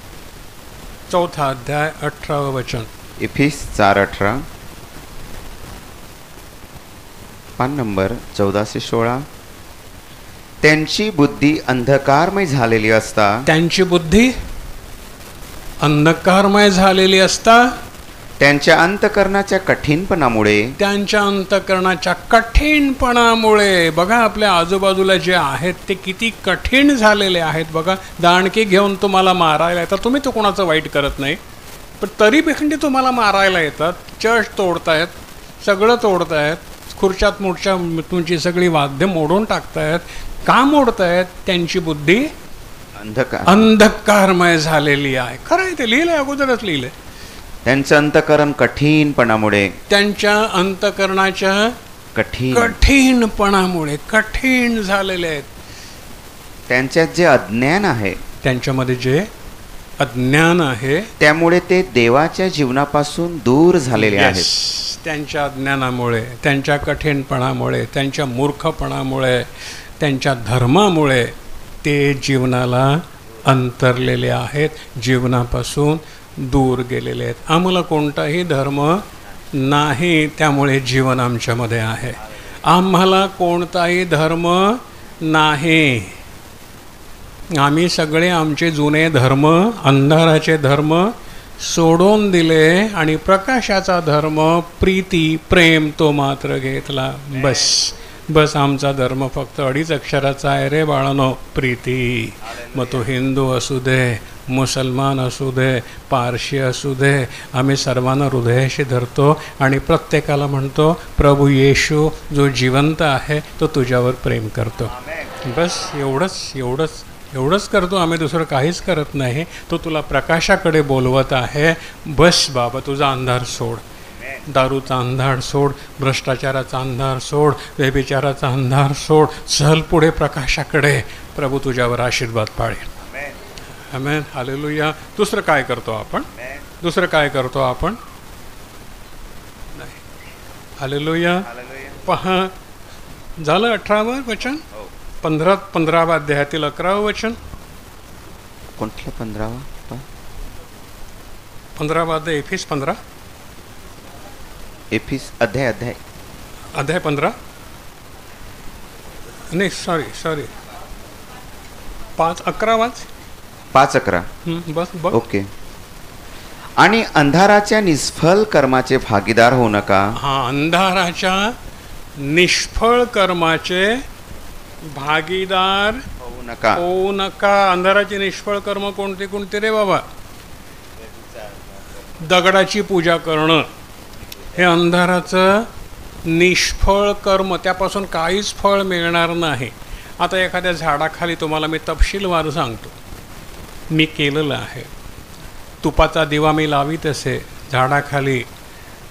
4 अध्याय 18 वचन. इफिस 4:18, पान नंबर 1416. त्यांची बुद्धी अंधकारमय झालेली असता, त्यांची बुद्धी अंधकारमय झालेली असता, त्यांच्या अंतकरणाच्या कठीणपणामुळे, त्यांच्या अंतकरणाच्या कठीणपणामुळे. बघा आपल्या आजूबाजूला जे आहेत ते किती कठीण झालेले आहेत. बघा, दाणकी घेऊन तुम्हाला मारायला येतात. तुम्ही तो कोणाचं वाईट करत नाही, पण तरी बेखंडी तुम्हाला मारायला येतात. चर्च तोडतायत, सगळं तोडतायत, खुर्च्यात मुर्च्या तुमची सगळी वाद्य मोडून टाकतायत. का मोडतायत? त्यांची बुद्धी अंधकारमय झालेली आहे. खरं आहे, ते लिहिलंय, अगोदरच लिहिलंय. त्यांचं अंतकरण कठीणपणामुळे, त्यांच्या अंतकरणाच्या कठीणपणामुळे कठीण झालेले आहेत. त्यांच्यात जे अज्ञान आहे, त्यांच्यामध्ये जे अज्ञान आहे त्यामुळे ते देवाच्या जीवनापासून दूर झालेले आहेत. त्यांच्या अज्ञानामुळे, त्यांच्या कठीणपणामुळे, त्यांच्या मूर्खपणामुळे, त्यांच्या धर्मामुळे ते जीवनाला अंतरलेले आहेत, जीवनापासून दूर गेलेले आहेत. आम्हाला कोणताही धर्म नाही, त्यामुळे जीवन आमच्यामध्ये आहे. आम्हाला कोणताही धर्म नाही. आम्ही सगळे आमचे जुने धर्म, अंधाराचे धर्म सोडून दिले आणि प्रकाशाचा धर्म, प्रीती, प्रेम तो मात्र घेतला. बस आमचा धर्म फक्त 2 अक्षराचा आहे रे बाळानो, प्रीती. मग तो हिंदू असू दे, मुसलमान असू दे, पारशी असू दे, आम्ही सर्वांना हृदयाशी धरतो आणि प्रत्येकाला म्हणतो, प्रभू येशू जो जिवंत आहे तो तुझ्यावर प्रेम करतो. बस एवढंच करतो आम्ही, दुसरं काहीच करत नाही. तो तुला प्रकाशाकडे बोलवत आहे. बस बाबा, तुझा अंधार सोड, दारूचा अंधार सोड, भ्रष्टाचाराचा अंधार सोड, व्यभिचाराचा अंधार सोड, चल पुढे प्रकाशाकडे. प्रभू तुझ्यावर आशीर्वाद पाळेल. आमेन. हालेलुया. दुसरं काय करतो आपण? दुसरं काय करतो आपण? नाही. हालेलुया. पहा, झालं 18वं वचन. 15व्या अध्यायातील 11वं वचन. कोणत्या 15वा? 15वा अध्याय, एफिस 15, एफिस अध्याय 15. नाही, सॉरी 5:11 वाच. 5:11. बस बघ. ओके. आणि अंधाराच्या निष्फळ कर्माचे भागीदार होऊ नका. हा, अंधाराच्या निष्फळ कर्माचे भागीदार होऊ नका. अंधाराचे निष्फळ कर्म कोणते कोणते रे बाबा? दगडाची पूजा करणं हे अंधाराचं निष्फळ कर्म, त्यापासून काहीच फळ मिळणार नाही. आता एखाद्या झाडाखाली तुम्हाला मी तपशीलवार सांगतो, मी केलेलं आहे. तुपाचा दिवा मी लावीत असे झाडाखाली.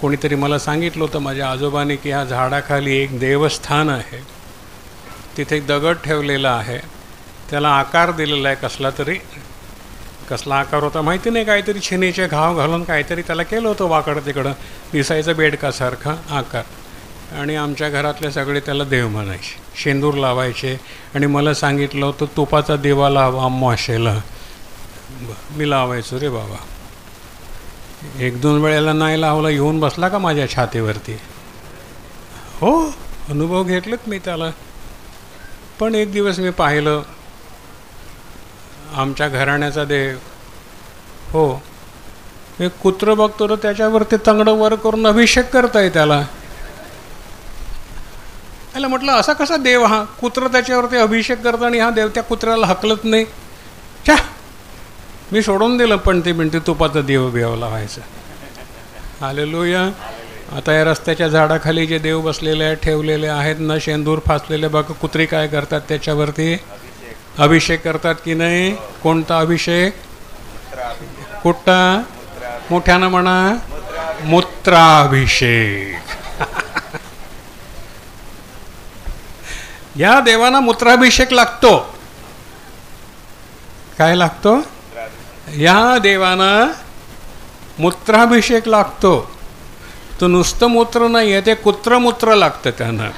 कोणीतरी मला सांगितलं होतं माझ्या आजोबाने की ह्या झाडाखाली एक देवस्थान आहे, तिथे एक दगड ठेवलेला आहे, त्याला आकार दिलेला आहे कसला तरी. कसला आकार होता माहिती नाही, काहीतरी छिनीचे घाव घालून काहीतरी त्याला केलं होतं वाकडं तिकडं, दिसायचं बेडकासारखा आकार. आणि आमच्या घरातले सगळे त्याला देव म्हणायचे, शेंदूर लावायचे. आणि मला सांगितलं होतं तुपाचा दिवा लावा अमावास्येला. मी लावायचो रे बाबा. 1-2 वेळेला नाही लावला, येऊन बसला का माझ्या छातीवरती. हो, अनुभव घेतलेत मी त्याला. पण एक दिवस मी पाहिलं आमच्या घराण्याचा देव, हो, एक कुत्रं बघतो तर त्याच्यावरती तंगडं वर करून अभिषेक करताय त्याला. त्याला म्हटलं असा कसा देव हा? कुत्रं त्याच्यावरती अभिषेक करतं आणि हा देव त्या कुत्र्याला हकलत नाही. छा, मी सोडून दिलं. पण ते म्हणते तुपाचा देव बिवला व्हायचं. हालेलुया. आता या रस्त्याच्या झाडाखाली जे देव बसलेले आहेत, ठेवलेले आहेत ना, शेंदूर फासलेले बघ, कुत्री काय करतात त्याच्यावरती? अभिषेक करतात की नाही? कोणता अभिषेक? कुठला? मोठ्यानं म्हणा, मूत्राभिषेक. या देवाना मूत्राभिषेक लागतो. काय लागतो? या देवाना मूत्राभिषेक लागतो. तो नुसतं मूत्र नाही आहे, ते कुत्रमूत्र लागतं त्यांना.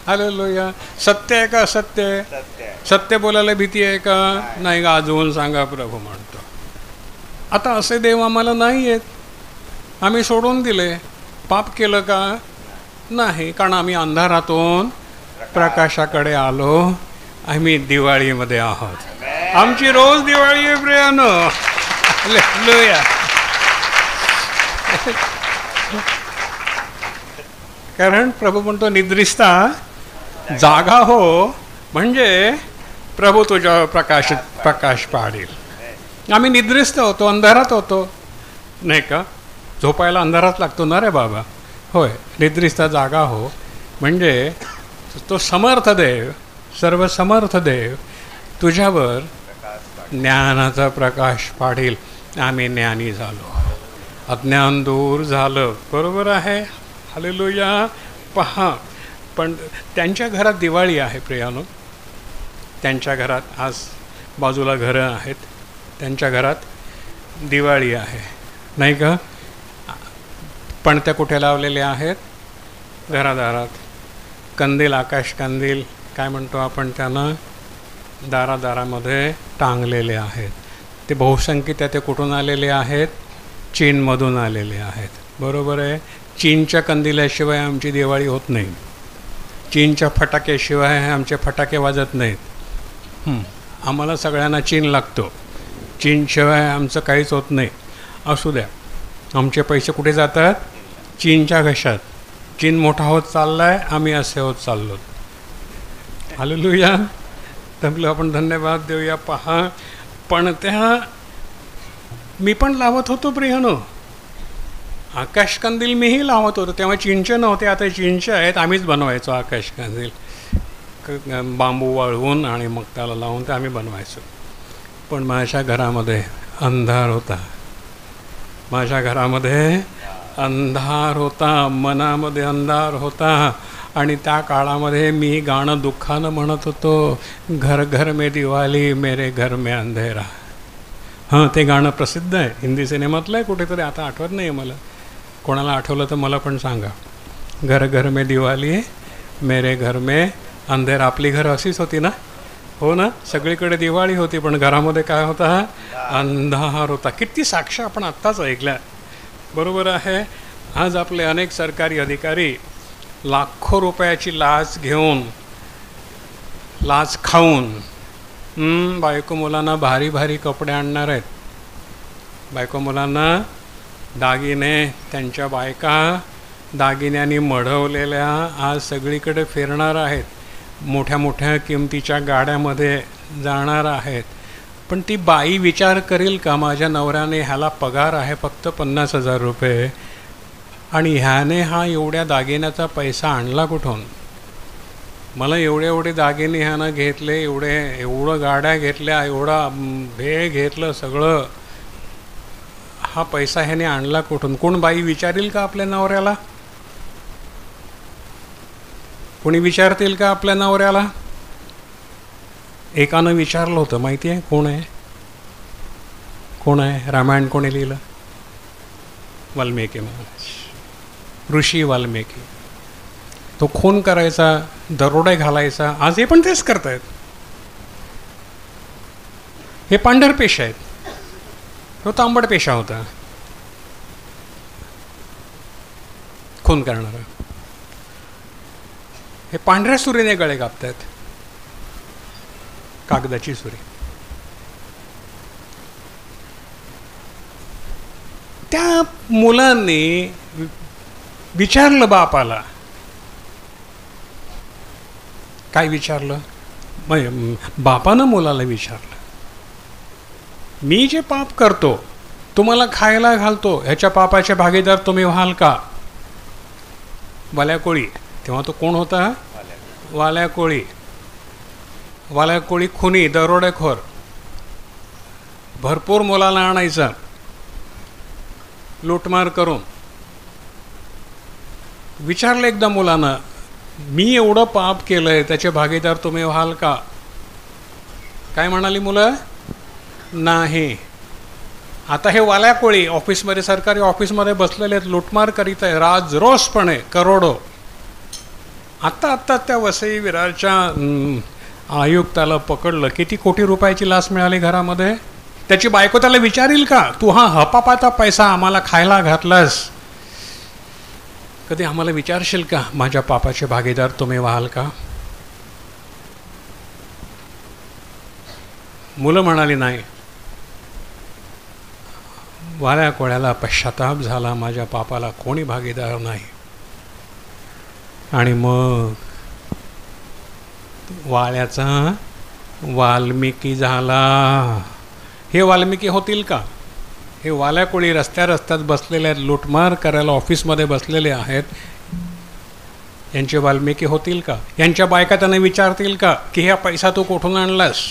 हालेलुया. सत्य आहे का? असत्य? सत्य बोलायला भीती आहे का? नाही का? आजवून सांगा प्रभू म्हणतो. आता असे देव आम्हाला नाही आहेत, आम्ही सोडून दिले. पाप केलं का? नाही, कारण आम्ही अंधारातून प्रकाशाकडे आलो. आम्ही दिवाळीमध्ये आहोत. आमची रोज दिवाळी आहे प्रियानो. हालेलुया. कारण प्रभू म्हणतो निद्रिस्ता जागा हो, म्हणजे प्रभू तुझ्या प्रकाश पाडेल. आम्ही निद्रिस्त होतो, अंधारात होतो, नाही का? झोपायला अंधारात लागतो ना रे बाबा. होय, निद्रिस्ता जागा हो, म्हणजे तो समर्थ देव, सर्व समर्थ देव तुझ्यावर ज्ञानाचा प्रकाश पाडेल. आम्ही ज्ञानी झालो, अज्ञान दूर झालं. बरोबर आहे. हालेलुया. पहा, पण त्यांच्या घरात दिवाळी आहे प्रियानो. त्यांच्या घरात आज बाजूला घरं आहेत, त्यांच्या घरात दिवाळी आहे, नाही का? पण त्या कुठे लावलेल्या आहेत? घरादारात. कंदील, आकाश कंदील काय म्हणतो आपण त्यांना, दारादारामध्ये टांगलेले आहेत. ते बहुसंख्य ते कुठून आलेले आहेत? चीनमधून आलेले आहेत. बरोबर आहे. चीनच्या कंदिल्याशिवाय आमची दिवाळी होत नाही. चीनच्या फटाक्याशिवाय आमचे फटाके वाजत नाहीत. आम्हाला सगळ्यांना चीन लागतो. चीनशिवाय आमचं काहीच होत नाही. असू द्या, आमचे पैसे कुठे जातात? चीनच्या घशात. चीन मोठा होत चालला आहे, आम्ही असे होत चाललो. हालेलुया. तर आपण धन्यवाद देऊया. पहा, पण त्या मी पण लावत होतो प्रियानो. आकाश कंदील मीही लावत होतो. तेव्हा चीनचे नव्हते, आता चीनचे आहेत. आम्हीच बनवायचो आकाश कंदील, बांबू वाळवून आणि मग त्याला लावून ते आम्ही बनवायचो. पण माझ्या घरामध्ये अंधार होता. माझ्या घरामध्ये अंधार होता, मनामध्ये अंधार होता. आणि त्या काळामध्ये मी गाणं दुःखानं म्हणत होतो, घर घर में दिवाली मेरे घर में अंधेरा. हां, ते गाणं प्रसिद्ध आहे, हिंदी सिनेमातलं आहे कुठेतरी, आता आठवत नाही आहे मला. कोणाला आठवलं तर मला पण सांगा. घर घर में दिवाली मेरे घर में अंधेरा. आपली घरं अशीच होती ना, हो ना, सगळीकडे दिवाळी होती पण घरामध्ये काय होता, अंधार होता. किती साक्ष आपण आत्ताच ऐकल्या. बरोबर आहे. आज आपले अनेक सरकारी अधिकारी लाखो रुपयाची लाच घेऊन, लाच खाऊन बायको मुलांना भारी भारी कपडे आणणार आहेत. बायको मुलांना दागिने, त्यांच्या बायका दागिन्यांनी मढवलेल्या आज सगळीकडे फिरणार आहेत, मोठ्या मोठ्या किमतीच्या गाड्यामध्ये जाणार आहेत. पण ती बाई विचार करेल का, माझ्या नवऱ्याने ह्याला पगार आहे फक्त 50,000 रुपये आणि ह्याने हा एवढ्या दागिन्याचा पैसा आणला कुठून? मला एवढे दागिने ह्यानं घेतले, एवढं गाड्या घेतल्या, एवढा हे घेतलं सगळं, हा पैसा ह्याने आणला कुठून? कोण बाई विचारेल का आपल्या नवऱ्याला? कोणी विचारतील का आपल्या नवऱ्याला? एकानं विचारलं होतं, माहिती आहे कोण आहे? कोण आहे? रामायण कोणी लिहिलं? वाल्मिकी महाराज, ऋषी वाल्मिकी. तो खून करायचा, दरोडे घालायचा. आज हे पण तेच करतायत. हे पांढर पेशा आहेत, तो तांबड पेशा होता खून करणारा. हे पांढऱ्या सुरीने गळे कापतात, कागदाची सुरी. त्या मुलांनी विचारलं बापाला, काय विचारलं? बापानं मुलाला विचारलं, मी जे पाप करतो, तुम्हाला खायला घालतो, ह्याच्या पापाचे भागीदार तुम्ही व्हाल का? वाल्याकोळी, तेव्हा तो कोण होता? वाल्याकोळी. वाल्याकोळी खुनी, दरोडेखोर, भरपूर मुलाला आणायचा लूटमार करून. विचारलं एकदा मुलानं, मी एवढं पाप केलंय, त्याचे भागीदार तुम्ही व्हाल का? काय म्हणाली मुलं? नाही. आता हे वाल्याकोळी ऑफिसमध्ये, सरकारी ऑफिसमध्ये बसलेले आहेत, लूटमार करीत आहे राजरोसपणे, करोडो. आत्ता त्या वसई विरारच्या आयुक्ताला पकडलं. किती कोटी रुपयाची लाच मिळाली घरामध्ये. त्याची बायको त्याला विचारील का, तू हा हपापाचा पैसा आम्हाला खायला घातलास, कधी आम्हाला विचारशील का, माझ्या पापाचे भागीदार तुम्ही व्हाल का? मुलं म्हणाली नाही. वाल्या कोळ्याला पश्चाताप झाला, माझ्या पापाला कोणी भागीदार नाही. आणि मग वाल्याचा वाल्मिकी झाला. हे वाल्मिकी होतील का? हे वाल्याकोळी रस्त्यात बसलेले आहेत, लूटमार करायला ऑफिसमध्ये बसलेले आहेत, यांचे वाल्मिकी होतील का? यांच्या बायका त्यांना विचारतील का की हा पैसा तू कुठून आणलास?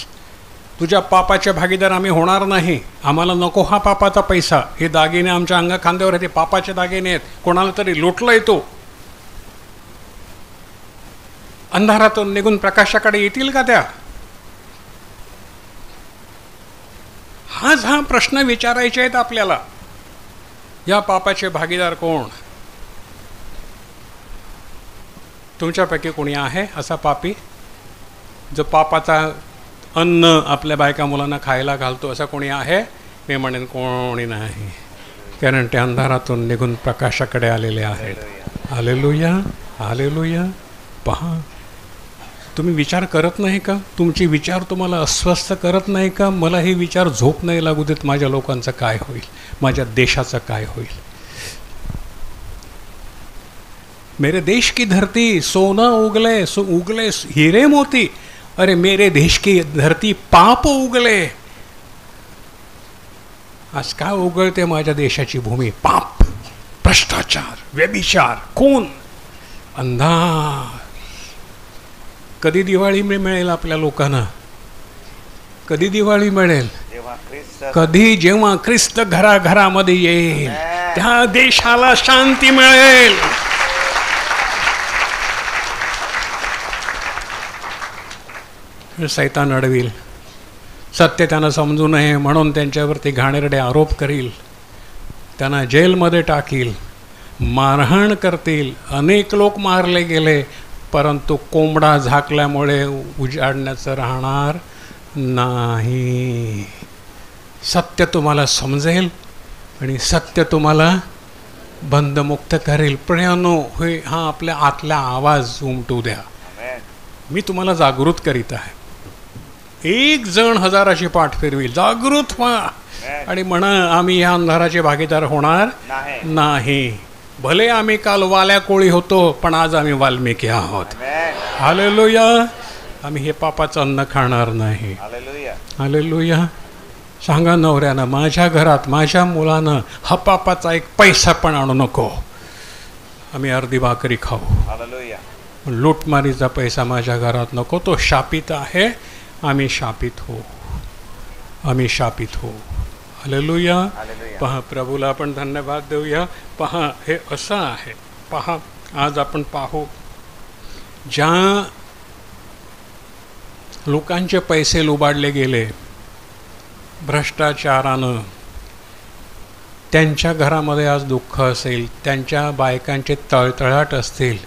तुझ्या पापाचे भागीदार आम्ही होणार नाही, आम्हाला नको हा पापाचा पैसा. हे दागिने आमच्या अंगा खांद्यावर आहेत, ते पापाचे दागिने आहेत, कोणाला तरी लुटलंय तो. अंधारातून निघून प्रकाशाकडे येतील का त्या? हा प्रश्न विचारायचे आहेत आपल्याला. या पापाचे भागीदार कोण? तुमच्यापैकी कोणी आहे असा पापी जो पापाचा अन्न आपल्या बायका मुलांना खायला घालतो? असा कोणी आहे? मी म्हणेन कोणी नाही, कारण ते अंधारातून निघून प्रकाशाकडे आलेले आहेत. Hallelujah, hallelujah. पहा, तुम्ही विचार करत नाही का? तुमचे विचार तुम्हाला अस्वस्थ करत नाही का? मला हे विचार झोप नाही लागू देत, माझ्या लोकांचं काय होईल, माझ्या देशाचं काय होईल. मेरे देश की धरती सोना उगले, उगले हीरे मोती. अरे मेरे देश की धरती पाप उगले. आज काय उगळते माझ्या देशाची भूमी? पाप, भ्रष्टाचार, व्यभिचार, खून, अंधार. कधी दिवाळी मिळेल आपल्या लोकांना? कधी दिवाळी मिळेल? कधी, जेव्हा ख्रिस्त घराघरामध्ये येईल, त्या देशाला शांती मिळेल. सैतान अडवील, सत्य त्यांना समजू नये म्हणून त्यांच्यावरती घाणेरडे आरोप करील, त्यांना जेलमध्ये टाकील, मारहाण करतील. अनेक लोक मारले गेले, परंतु कोंबडा झाकल्यामुळे उजाडण्याचं राहणार नाही. सत्य तुम्हाला समजेल आणि सत्य तुम्हाला बंधमुक्त करेल. प्रियानो, हा आपल्या आतला आवाज उमटू द्या. मी तुम्हाला जागृत करीत आहे. एक जण हजाराची पाठ फिरवील. जागृत व्हा आणि म्हणा आम्ही या अंधाराचे भागीदार होणार नाही. भले आम्ही काल वाल्या कोळी होतो, पण आज आम्ही वाल्मिकी आहोत. हालेलुया. आम्ही हे पापाचं अन्न खाणार नाही. हालेलुया. सांगा नवऱ्यानं, माझ्या घरात माझ्या मुलानं हा पापाचा एक पैसा पण आणू नको. आम्ही अर्धी भाकरी खाऊ. लूटमारीचा पैसा माझ्या घरात नको. तो शापित आहे. आम्ही शापित हो. आम्ही शापित हो. हालेलुया. पहा, प्रभूला आपण धन्यवाद देऊया. पहा, हे असं आहे. पहा, आज आपण पाहू, ज्या लोकांचे पैसे लुबाडले गेले भ्रष्टाचारानं, त्यांच्या घरामध्ये आज दुःख असेल, त्यांच्या बायकांचे तळतळाट असतील.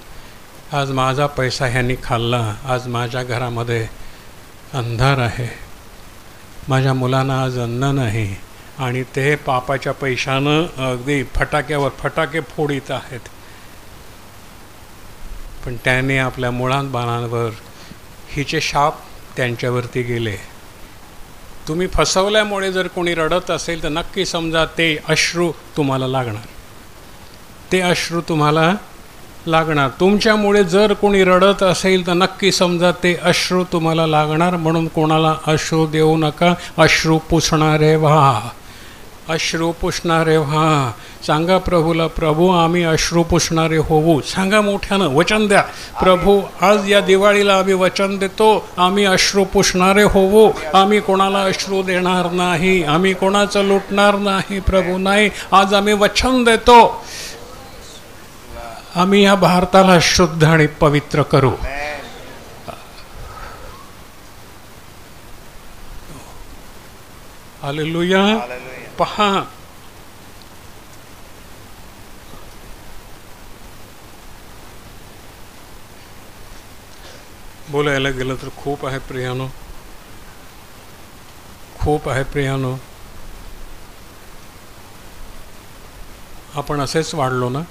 आज माझा पैसा ह्यांनी खाल्ला, आज माझ्या घरामध्ये अंधार आहे, माझ्या मुलांना आज अन्न नाही, आणि ते पापाच्या पैशानं अगदी फटाक्यावर फटाके फोडीत आहेत. पण त्याने आपल्या मुलांबाळांवर हिचे शाप त्यांच्यावरती गेले. तुम्ही फसवल्यामुळे जर कोणी रडत असेल तर नक्की समजा ते अश्रू तुम्हाला लागणार. ते अश्रू तुम्हाला लागणार. तुमच्यामुळे जर कोणी रडत असेल तर नक्की समजा ते अश्रू तुम्हाला लागणार. म्हणून कोणाला अश्रू देऊ नका. अश्रू पुसणारे व्हा. अश्रू पुसणारे व्हा. सांगा प्रभूला, प्रभू आम्ही अश्रू पुसणारे होऊ. सांगा मोठ्यानं, वचन द्या. प्रभू आज या दिवाळीला आम्ही वचन देतो, आम्ही अश्रू पुसणारे होऊ. आम्ही कोणाला अश्रू देणार नाही. आम्ही कोणाचं लुटणार नाही. प्रभू नाही, आज आम्ही वचन देतो, आम्ही या भारताला शुद्ध आणि पवित्र करू. हालेलुया. पहा, बोलायला गेलं तर खूप आहे प्रियानो, खूप आहे प्रियानो. आपण असेच वाढलो ना.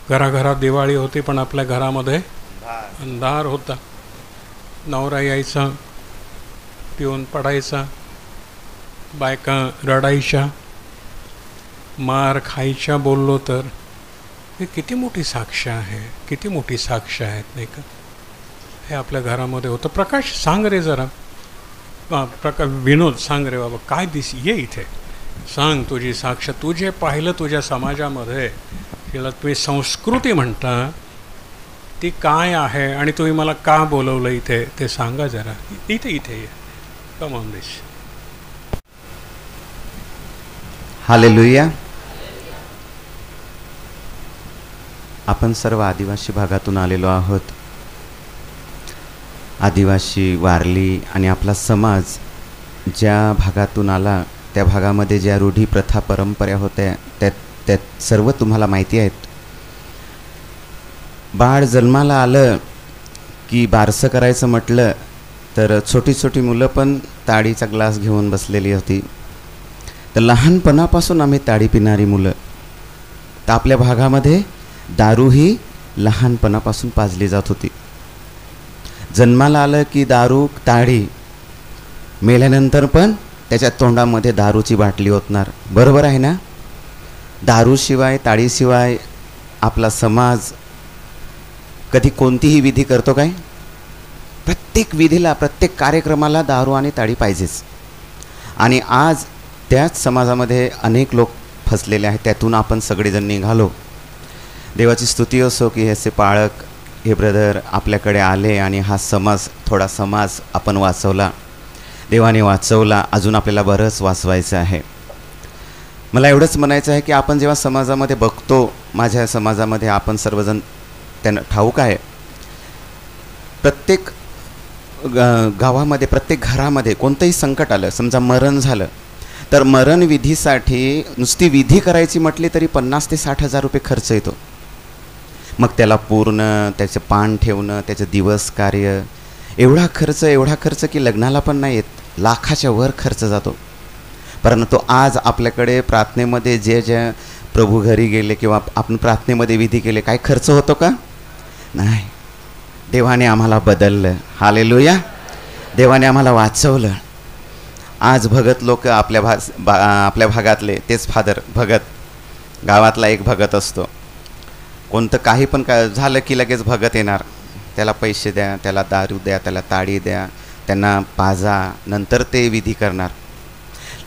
घराघरात दिवाळी होती, पण आपल्या घरामध्ये अंधार होता. नवरा यायचा, पिऊन पडायचा, बायका रडायच्या, मार खायच्या बोललो तर. हे किती मोठी साक्ष आहे, किती मोठी साक्ष आहेत नाही का. हे आपल्या घरामध्ये होतं. प्रकाश सांग रे जरा. प्रकाश, विनोद सांग रे बाबा, काय ये इथे सांग तुझी साक्ष. तू जे पाहिलं तुझ्या समाजामध्ये, तिला तुम्ही संस्कृती म्हणता, ती काय आहे आणि तुम्ही मला का बोलवलं इथे ते सांगा जरा. इथे ये. Come on this. हालेलुया. आपण सर्व आदिवासी भागातून आलेलो आहोत. आदिवासी, वारली आणि आपला समाज ज्या भागातून आला, त्या भागामध्ये ज्या रूढी, प्रथा, परंपरा होत्या त्या सर्व तुम्हाला माहिती आहेत. बाळ जन्माला आलं की बारसं करायचं म्हटलं तर छोटी छोटी मुलं पण ताडीचा ग्लास घेऊन बसलेली होती. तर लहानपणापासून आम्ही ताडी पिणारी मुलं. तर आपल्या भागामध्ये दारू ही लहानपणापासून पाजली जात होती. जन्माला आलं की दारू, ताडी, मेल्यानंतर पण त्याच्या तोंडामध्ये दारूची बाटली ओतणार. बरोबर आहे ना. दारूशिवाय, ताडीशिवाय आपला समाज कधी कोणतीही विधी करतो काय. प्रत्येक विधीला, प्रत्येक कार्यक्रमाला दारू आणि ताडी पाहिजेच. आणि आज त्याच समाजामध्ये अनेक लोक फसलेले आहेत. त्यातून आपण सगळेजण निघालो. देवाची स्तुती असो की ह्याचे पाळक, हे ब्रदर आपल्याकडे आले आणि हा समाज, थोडा समाज आपण वाचवला. देवाने वाचवला. अजून आपल्याला बरंच वाचवायचं आहे. मला एवढंच म्हणायचं आहे की आपण जेव्हा समाजामध्ये बघतो, माझ्या समाजामध्ये आपण सर्वजण त्यांना ठाऊक आहे, प्रत्येक गावामध्ये प्रत्येक घरामध्ये कोणतंही संकट आलं, समजा मरण झालं, तर मरण विधीसाठी नुसती विधी करायची म्हटली तरी 50,000 ते 60,000 रुपये खर्च येतो. मग त्याला पूर्ण त्याचं पान ठेवणं, त्याचं दिवस कार्य, एवढा खर्च की लग्नाला पण नाही येत, लाखाच्या वर खर्च जातो. परंतु आज आपल्याकडे प्रार्थनेमध्ये जे प्रभू घरी गेले किंवा आपण प्रार्थनेमध्ये विधी केले, काय खर्च होतो का? नाही. देवाने आम्हाला बदललं. हालेलुया. देवाने आम्हाला वाचवलं. आज भगत लोक आपल्या भागातले, तेच फादर भगत, गावातला एक भगत असतो, कोणतं काही पण झालं की लगेच भगत येणार, त्याला पैसे द्या, त्याला दारू द्या, त्याला ताडी द्या, त्यांना पाजा, नंतर ते विधी करणार.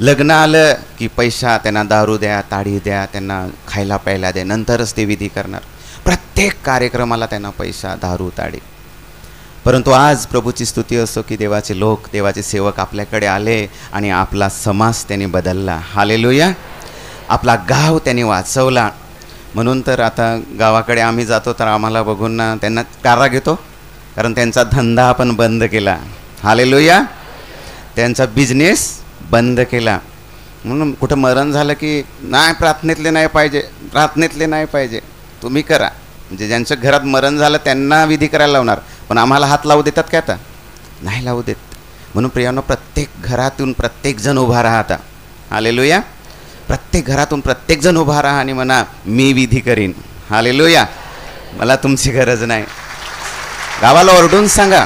लग्न आलं की पैसा, त्यांना दारू द्या, ताडी द्या, त्यांना खायला प्यायला द्या, नंतरच ते विधी करणार. प्रत्येक कार्यक्रमाला त्यांना पैसा, दारू, ताडी. परंतु आज प्रभूची स्तुती असो की देवाचे लोक, देवाचे सेवक आपल्याकडे आले आणि आपला समाज त्यांनी बदलला. हालेलुया. आपला गाव त्यांनी वाचवला. म्हणून तर आता गावाकडे आम्ही जातो तर आम्हाला बघून ना त्यांना कारा घेतो, कारण त्यांचा धंदा आपण बंद केला. हालेलुया. त्यांचा बिझनेस बंद केला. म्हणून कुठं मरण झालं की नाही, प्रार्थनेतले नाही पाहिजे, तुम्ही करा. म्हणजे ज्यांच्या घरात मरण झालं त्यांना विधी करायला लावणार, पण आम्हाला हात लावू देतात का? आता नाही लावू देत. म्हणून प्रियानो, प्रत्येक घरातून प्रत्येकजण उभा राहा आता. हालेलुया. प्रत्येक घरातून प्रत्येकजण उभा राहा आणि म्हणा, मी विधी करीन. हालेलुया. मला तुमची गरज नाही. गावाला ओरडून सांगा,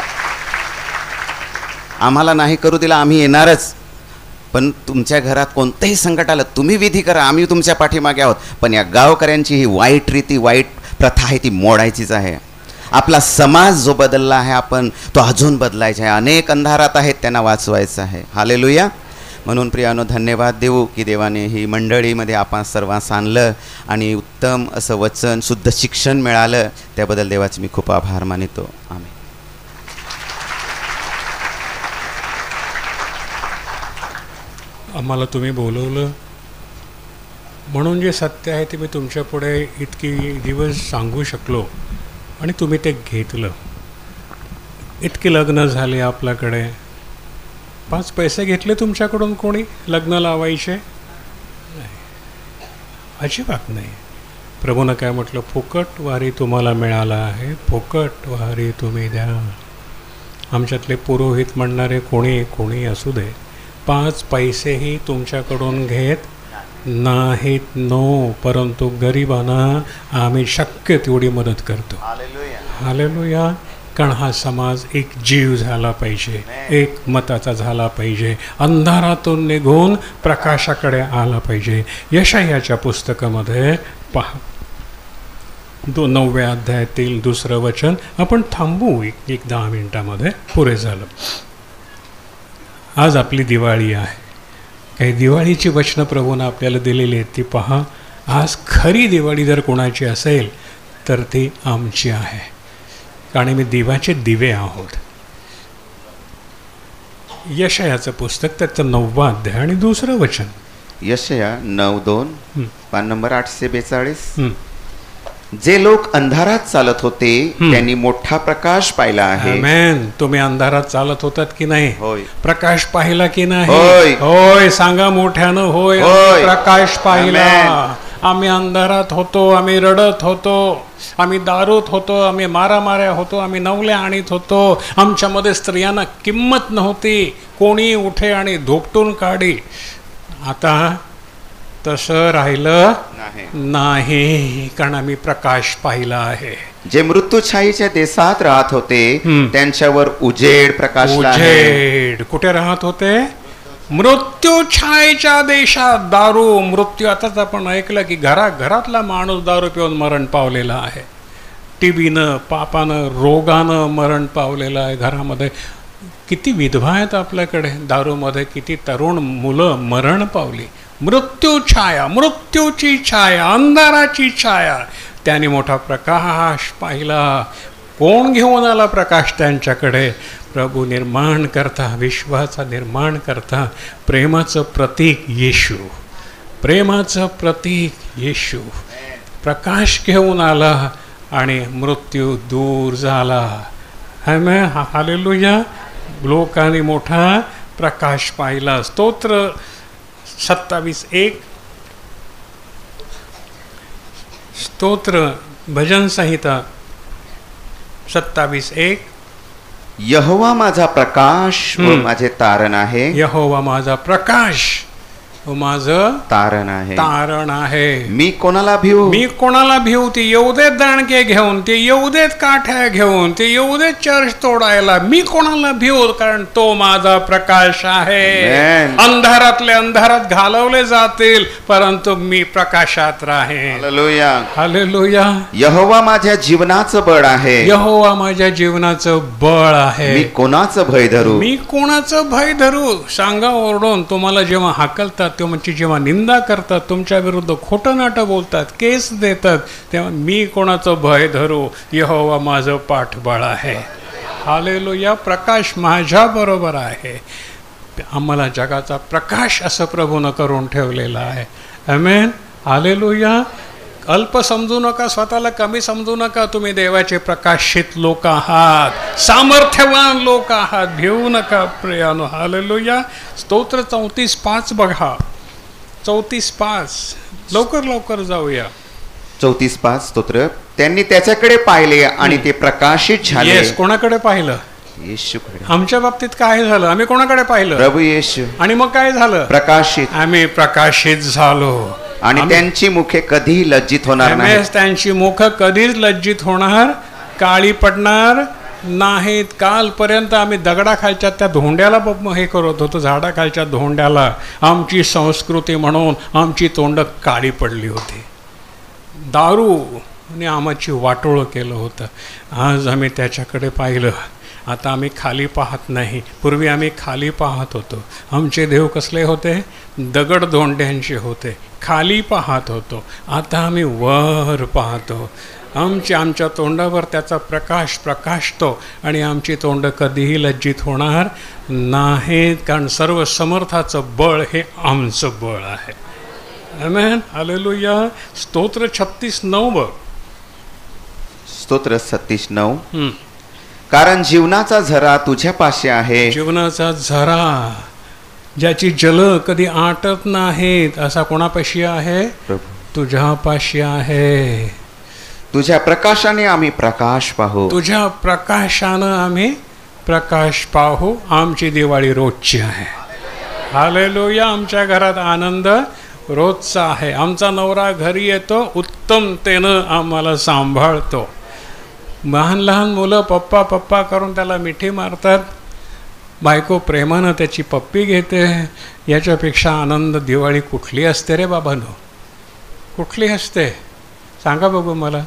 आम्हाला नाही करू दिला, आम्ही येणारच. पण तुमच्या घरात कोणतंही संकट आलं, तुम्ही विधी करा, आम्ही तुमच्या पाठीमागे आहोत. पण या गावकऱ्यांची ही वाईट रीती, वाईट प्रथा आहे, ती मोडायचीच आहे. आपला समाज जो बदलला आहे आपण तो अजून बदलायचा आहे. अनेक अंधारात आहेत, त्यांना वाचवायचं आहे. हालेलुया. म्हणून प्रियानो, धन्यवाद देऊ की देवाने ही मंडळीमध्ये आपण सर्वांस आणलं आणि उत्तम असं वचन, शुद्ध शिक्षण मिळालं. त्याबद्दल देवाचे मी खूप आभार मानितो. आमेन. आम्हाला तुम्ही बोलवलं म्हणून जे सत्य आहे ते मी तुमच्या पुढे इतकी दिवस सांगू शकलो आणि तुम्ही ते घेतलं. इतकी लग्न झाली आपल्याकडे, 5 पैसे घेतले तुमच्याकडून कोणी लग्न लावायचे? नाही, अजिबात नाही. प्रभूनं काय म्हटलं, फुकट वारी तुम्हाला मिळाला आहे, फुकट वारी तुम्ही द्या. आमच्यातले पुरोहित म्हणणारे कोणी असू दे, 5 पैसेही तुमच्याकडून घेत नाहीत. परंतु गरिबांना आम्ही शक्य तेवढी मदत करतो. हालेलुया. कारण हा समाज एक जीव झाला पाहिजे, एक मताचा झाला पाहिजे, अंधारातून निघून प्रकाशाकडे आला पाहिजे. यशायाच्या पुस्तकामध्ये पहा, 9व्या अध्यायातील 2रं वचन. आपण थांबू एक 10 मिनिटामध्ये, पुरे झालं. आज आपली दिवाळी आहे. काही दिवाळीची वचनं प्रभूनं आपल्याला दिलेली आहेत, ती पहा. आज खरी दिवाळी जर कोणाची असेल तर ती आमची आहे, कारण मी देवाचे दिवे आहोत. यशायाचं पुस्तक, त्याचं 9वा अध्याय आणि 2रं वचन. यशया 9:2, पान नंबर 842. जे लोक अंधारात चालत होते त्यांनी मोठा प्रकाश पाहिला आहे. आमेन. तुम्ही अंधारात चालत होतात की नाही? होय. प्रकाश पाहिला की नाही? होय. होय. सांगा मोठ्यानं, होय. प्रकाश पाहिला. आम्ही अंधारात होतो, आम्ही रडत होतो, आम्ही दारूत होतो, आम्ही मारामाऱ्या होतो, आम्ही नवल्या आणीत होतो, आमच्यामध्ये स्त्रियांना किंमत नव्हती, कोणी उठे आणि धोपटून काढी. आता तसं राहिलं नाही, कारण आम्ही प्रकाश पाहिला आहे. जे मृत्यूछाईच्या देशात राहत होते त्यांच्यावर उजेड प्रकाशला आहे. उजेड कुठे राहत होते? मृत्यूछाईच्या देशात. दारू, मृत्यू. आताच आपण ऐकलं की घरातला माणूस दारू पिऊन मरण पावलेला आहे. टीबीनं, पापानं, रोगानं मरण पावलेलं आहे. घरामध्ये किती विधवा आहेत आपल्याकडे दारूमध्ये, किती तरुण मुलं मरण पावली. मृत्यूछाया, मृत्यूची छाया, अंधाराची छाया. त्याने मोठा प्रकाश पाहिला. कोण घेऊन आला प्रकाश त्यांच्याकडे? प्रभू निर्माण करता, विश्वाचा निर्माण करता, प्रेमाचं प्रतीक येशू, प्रेमाचं प्रतीक येशू प्रकाश घेऊन आला आणि मृत्यू दूर झाला. आमेन. हालेलुया. लोकांनी मोठा प्रकाश पाहिला. स्तोत्र 27:1. स्तोत्र भजन संहिता 27:1. यहोवा माझा प्रकाश व माझे तारण आहे. यहोवा माझा प्रकाश व माझं तारण आहे. तारण आहे. मी कोणाला भिवू? मी कोणाला भिवू? ते येऊ देत दाणके घेऊन, ते येऊ देत काठ्या घेऊन, ते येऊ देत चर्च तोडायला. मी कोणाला भिवू? कारण तो माझा प्रकाश आहे. Amen. अंधारातले अंधारात घालवले जातील, परंतु मी प्रकाशात राहीन. हालेलुया. हालेलुया. यहोवा माझ्या जीवनाचं बळ आहे. यहोवा माझ्या जीवनाचं बळ आहे. मी कोणाचं भय धरू? मी कोणाचं भय धरू? सांगा ओरडून. तुम्हाला जेव्हा हाकलतात, तुमची जेव्हा निंदा करतात, तुमच्या विरुद्ध खोटं नाटं बोलतात, केस देतात, तेव्हा मी कोणाचं भय धरू? यहोवा माझं पाठबळ आहे. हालेलुया. प्रकाश माझ्या बरोबर आहे. आम्हाला जगाचा प्रकाश असं प्रभूनं करून ठेवलेला आहे. आमेन. हालेलुया. अल्प समजू नका, स्वतःला कमी समजू नका. तुम्ही देवाचे प्रकाशित लोक आहात, सामर्थ्यवान लोक आहात. भिवू नका प्रियानो. हालेलुया. स्तोत्र 34:5 बघा. 34:5. लवकर लवकर जाऊया. 34:5 स्तोत्र. त्यांनी त्याच्याकडे पाहिले आणि ते प्रकाशित झाले. येस. कोणाकडे पाहिलं? येशूकडे. आमच्या बाबतीत काय झालं? आम्ही कोणाकडे पाहिलं? प्रभू येशू. आणि मग काय झालं? प्रकाशित. आम्ही प्रकाशित झालो. आणि त्यांची मुखे कधीही लज्जित होणार नाही. त्यांची मुख कधीच लज्जित होणार, काळी पडणार नाहीत. कालपर्यंत आम्ही दगडाखालच्या त्या धोंड्याला हे करत होतो, झाडाखालच्या धोंड्याला. आमची संस्कृती म्हणून आमची तोंड काळी पडली होती. दारूने आमची वाटोळं केलं होतं. आज आम्ही त्याच्याकडे पाहिलं. आता आम्ही खाली पाहत नाही. पूर्वी आम्ही खाली पाहत होतो. आमचे देव कसले होते? दगड धोंड्यांचे होते. खाली पाहत होतो. आता आम्ही वर पाहतो. आमच्या तोंडावर त्याचा प्रकाश प्रकाशतो आणि आमची तोंड कधीही लज्जित होणार नाहीत, कारण सर्व समर्थाचं बळ हे आमचं बळ आहे. आमेन. हालेलुया. स्तोत्र 36:9 बघ. स्तोत्र 36:9. कारण जीवनाचा झरा तुझ्यापाशी आहे. जीवनाचा झरा, ज्याची जल कधी आटत नाहीत, असा कोणापाशी आहे? तुझ्यापाशी आहे. तुझ्या प्रकाशाने आम्ही प्रकाश पाहू. तुझ्या प्रकाशानं आम्ही प्रकाश पाहू. आमची दिवाळी रोजची आहे. हालेलुया. आमच्या घरात आनंद रोजचा आहे. आमचा नवरा घरी येतो, उत्तमतेनं आम्हाला सांभाळतो. लहान लहान मुलं पप्पा पप्पा करून त्याला मिठी मारतात. बायको प्रेमानं त्याची पप्पी घेते. याच्यापेक्षा आनंद दिवाळी कुठली असते रे बाबांनो? कुठली असते? सांगा बघू मला.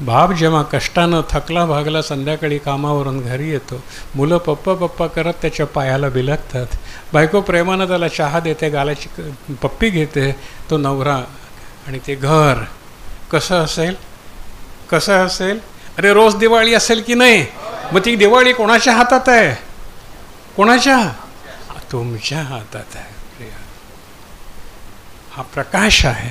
बाप जेव्हा कष्टानं थकला भागला संध्याकाळी कामावरून घरी येतो, मुलं पप्पा पप्पा करत त्याच्या पायाला बिलगतात. बायको प्रेमानं त्याला चहा देते, गालाची पप्पी घेते. तो नवरा आणि ते घर कसं असेल? कसं असेल? अरे रोज दिवाळी असेल की नाही? मग ती दिवाळी कोणाच्या हातात आहे? कोणाच्या? तुमच्या हातात आहे प्रिया. हा प्रकाश आहे.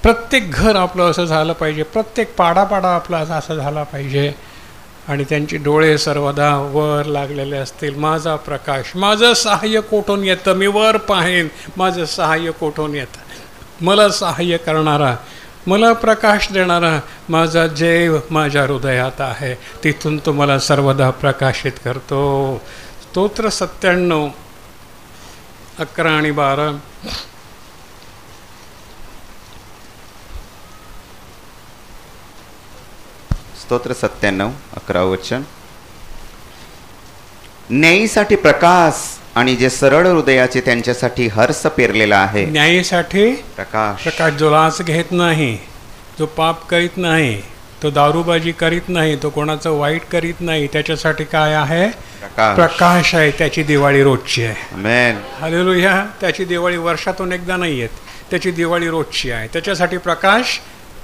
प्रत्येक घर आपलं असं झालं पाहिजे. प्रत्येक पाडापाडा आपला असं झाला पाहिजे. आणि त्यांची डोळे सर्वदा वर लागलेले असतील. माझा प्रकाश, माझं सहाय्य कोठून येतं? मी वर पाहेन. माझं सहाय्य कोठून येतं? मला सहाय्य करणारा, मला प्रकाश देणारा माझा देव माझ्या हृदयात आहे. तिथून तो मला सर्वदा प्रकाशित करतो. स्तोत्र 97 11 आणि 12. स्तोत्र 97 11 वचन. न्यायीसाठी प्रकाश आणि जे सरळ हृदयाचे त्यांच्यासाठी हर्ष पेरलेला आहे. न्यायीसाठी प्रकाश. प्रकाश. जो लाच घेत नाही, जो पाप करीत नाही, तो दारूबाजी करीत नाही, तो कोणाचं वाईट करीत नाही, त्याच्यासाठी काय आहे? प्रकाश आहे. त्याची दिवाळी रोजची आहे. आमेन. हालेलुया. त्याची दिवाळी वर्षातून एकदा नाही येत. त्याची दिवाळी रोजची आहे. त्याच्यासाठी प्रकाश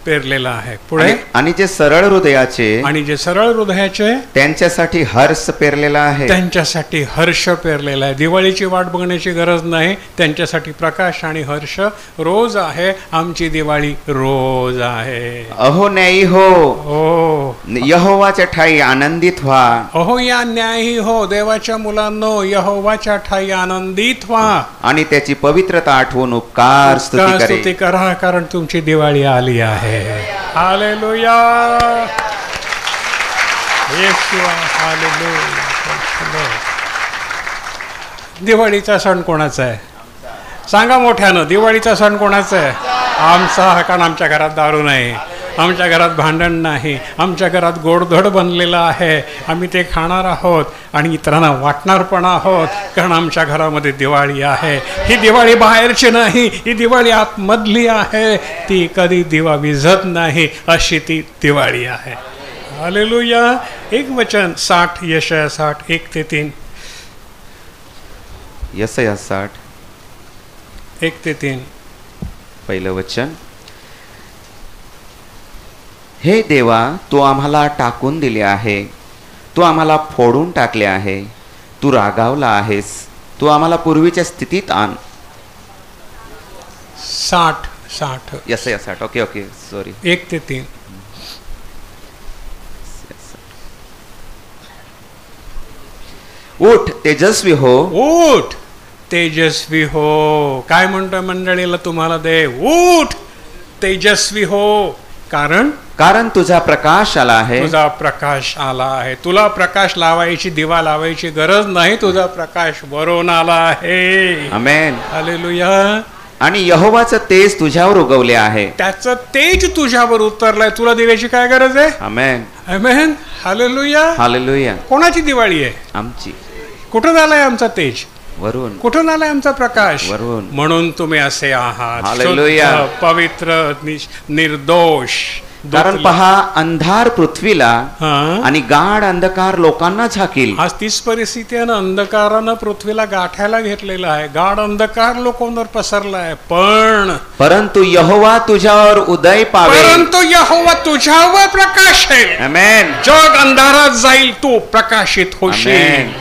पेरलेला आहे. पुढे आणि जे सरळ हृदयाचे आणि जे सरळ हृदयाचे त्यांच्यासाठी हर्ष पेरलेला आहे. त्यांच्यासाठी हर्ष पेरलेला आहे. दिवाळीची वाट बघण्याची गरज नाही. त्यांच्यासाठी प्रकाश आणि हर्ष रोज आहे. आमची दिवाळी रोज आहे. अहो न्यायी हो, हो यहोवाच्या ठाई आनंदित व्हा. अहो या न्यायी हो, देवाच्या मुलांनो, यहोवाच्या ठाई आनंदित व्हा आणि त्याची पवित्रता आठवून उपकार स्तुती करा, कारण तुमची दिवाळी आली आहे. Hallelujah, Yeshua, hallelujah. दिवाळीचा सण कोणाचा आहे? सांगा मोठ्यानं, दिवाळीचा सण कोणाचा आहे? आमचा, कारण आमच्या घरात दारू नाही, आमच्या घरात भांडण नाही, आमच्या घरात गोडधोड बनलेलं आहे. आम्ही ते खाणार आहोत आणि इतरांना वाटणार पण आहोत, कारण आमच्या घरामध्ये दिवाळी आहे. ही दिवाळी बाहेरची नाही, ही दिवाळी आतमधली आहे. ती कधी दिवा विझत नाही, अशी ती दिवाळी आहे. हालेलुया. एक वचन 60, यशाया 60, 1-3. यशाया 60, 1-3. पहिलं वचन. हे देवा, तू आम्हाला टाकून दिले आहे, तू आम्हाला फोडून टाकले आहे, तू रागावला आहेस, तू आम्हाला पूर्वीच्या स्थितीत आण. 60. यशाया 60. Okay sorry. 1-3. उठ तेजस्वी हो, उठ तेजस्वी हो. काय म्हणतोय मंडळीला तुम्हाला देव? उठ तेजस्वी हो, कारण तुझा प्रकाश आला आहे. तुझा प्रकाश आला आहे. तुला प्रकाश लावायची, दिवा लावायची गरज नाही. तुझा प्रकाश वरून आला आहे. आमेन. हालेलुया. आणि यहोवाचं तेज तुझ्यावर उगवले आहे. त्याचं तेज तुझ्यावर उतरलंय. तुला दिव्याची काय गरज आहे? आमेन. आमेन. हालेलुया. हालेलुया. कोणाची दिवाळी आहे? आमची. कुठून आलाय आमचा तेज? वरून. कुठून आलाय आमचा प्रकाश? वरून. म्हणून तुम्ही असे आहात, हालेलुया. पवित्र, निर्दोष. कारण पहा, अंधार पृथ्वीला आणि गाढ अंधकार लोकांना झाकील. आज तीच परिस्थिती आहे ना. अंधकारानं पृथ्वीला गाठायला घेतलेला आहे. गाढ अंधकार लोकांवर पसरला आहे. परंतु यहोवा तुझ्यावर उदय पावेल. परंतु यहोवा तुझ्यावर प्रकाश आहे. आमेन. जग अंधारात जाईल, तू प्रकाशित होशील.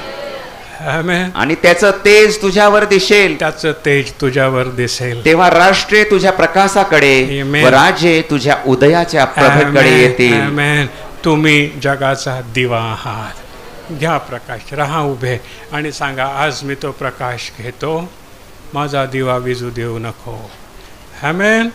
आमेन. आणि त्याचं तेज तुझ्यावर दिसेल. त्याचं तेज तुझ्यावर दिसेल. तेव्हा राष्ट्रे तुझ्या प्रकाशाकडे व राज्ये तुझ्या उदयाच्या प्रभेकडे येतील. आमेन. तुम्ही जगाचा दिवा आहात. घ्या प्रकाश, राहा उभे आणि सांगा, आज मी तो प्रकाश घेतो, माझा दिवा विजू देऊ नको. आमेन.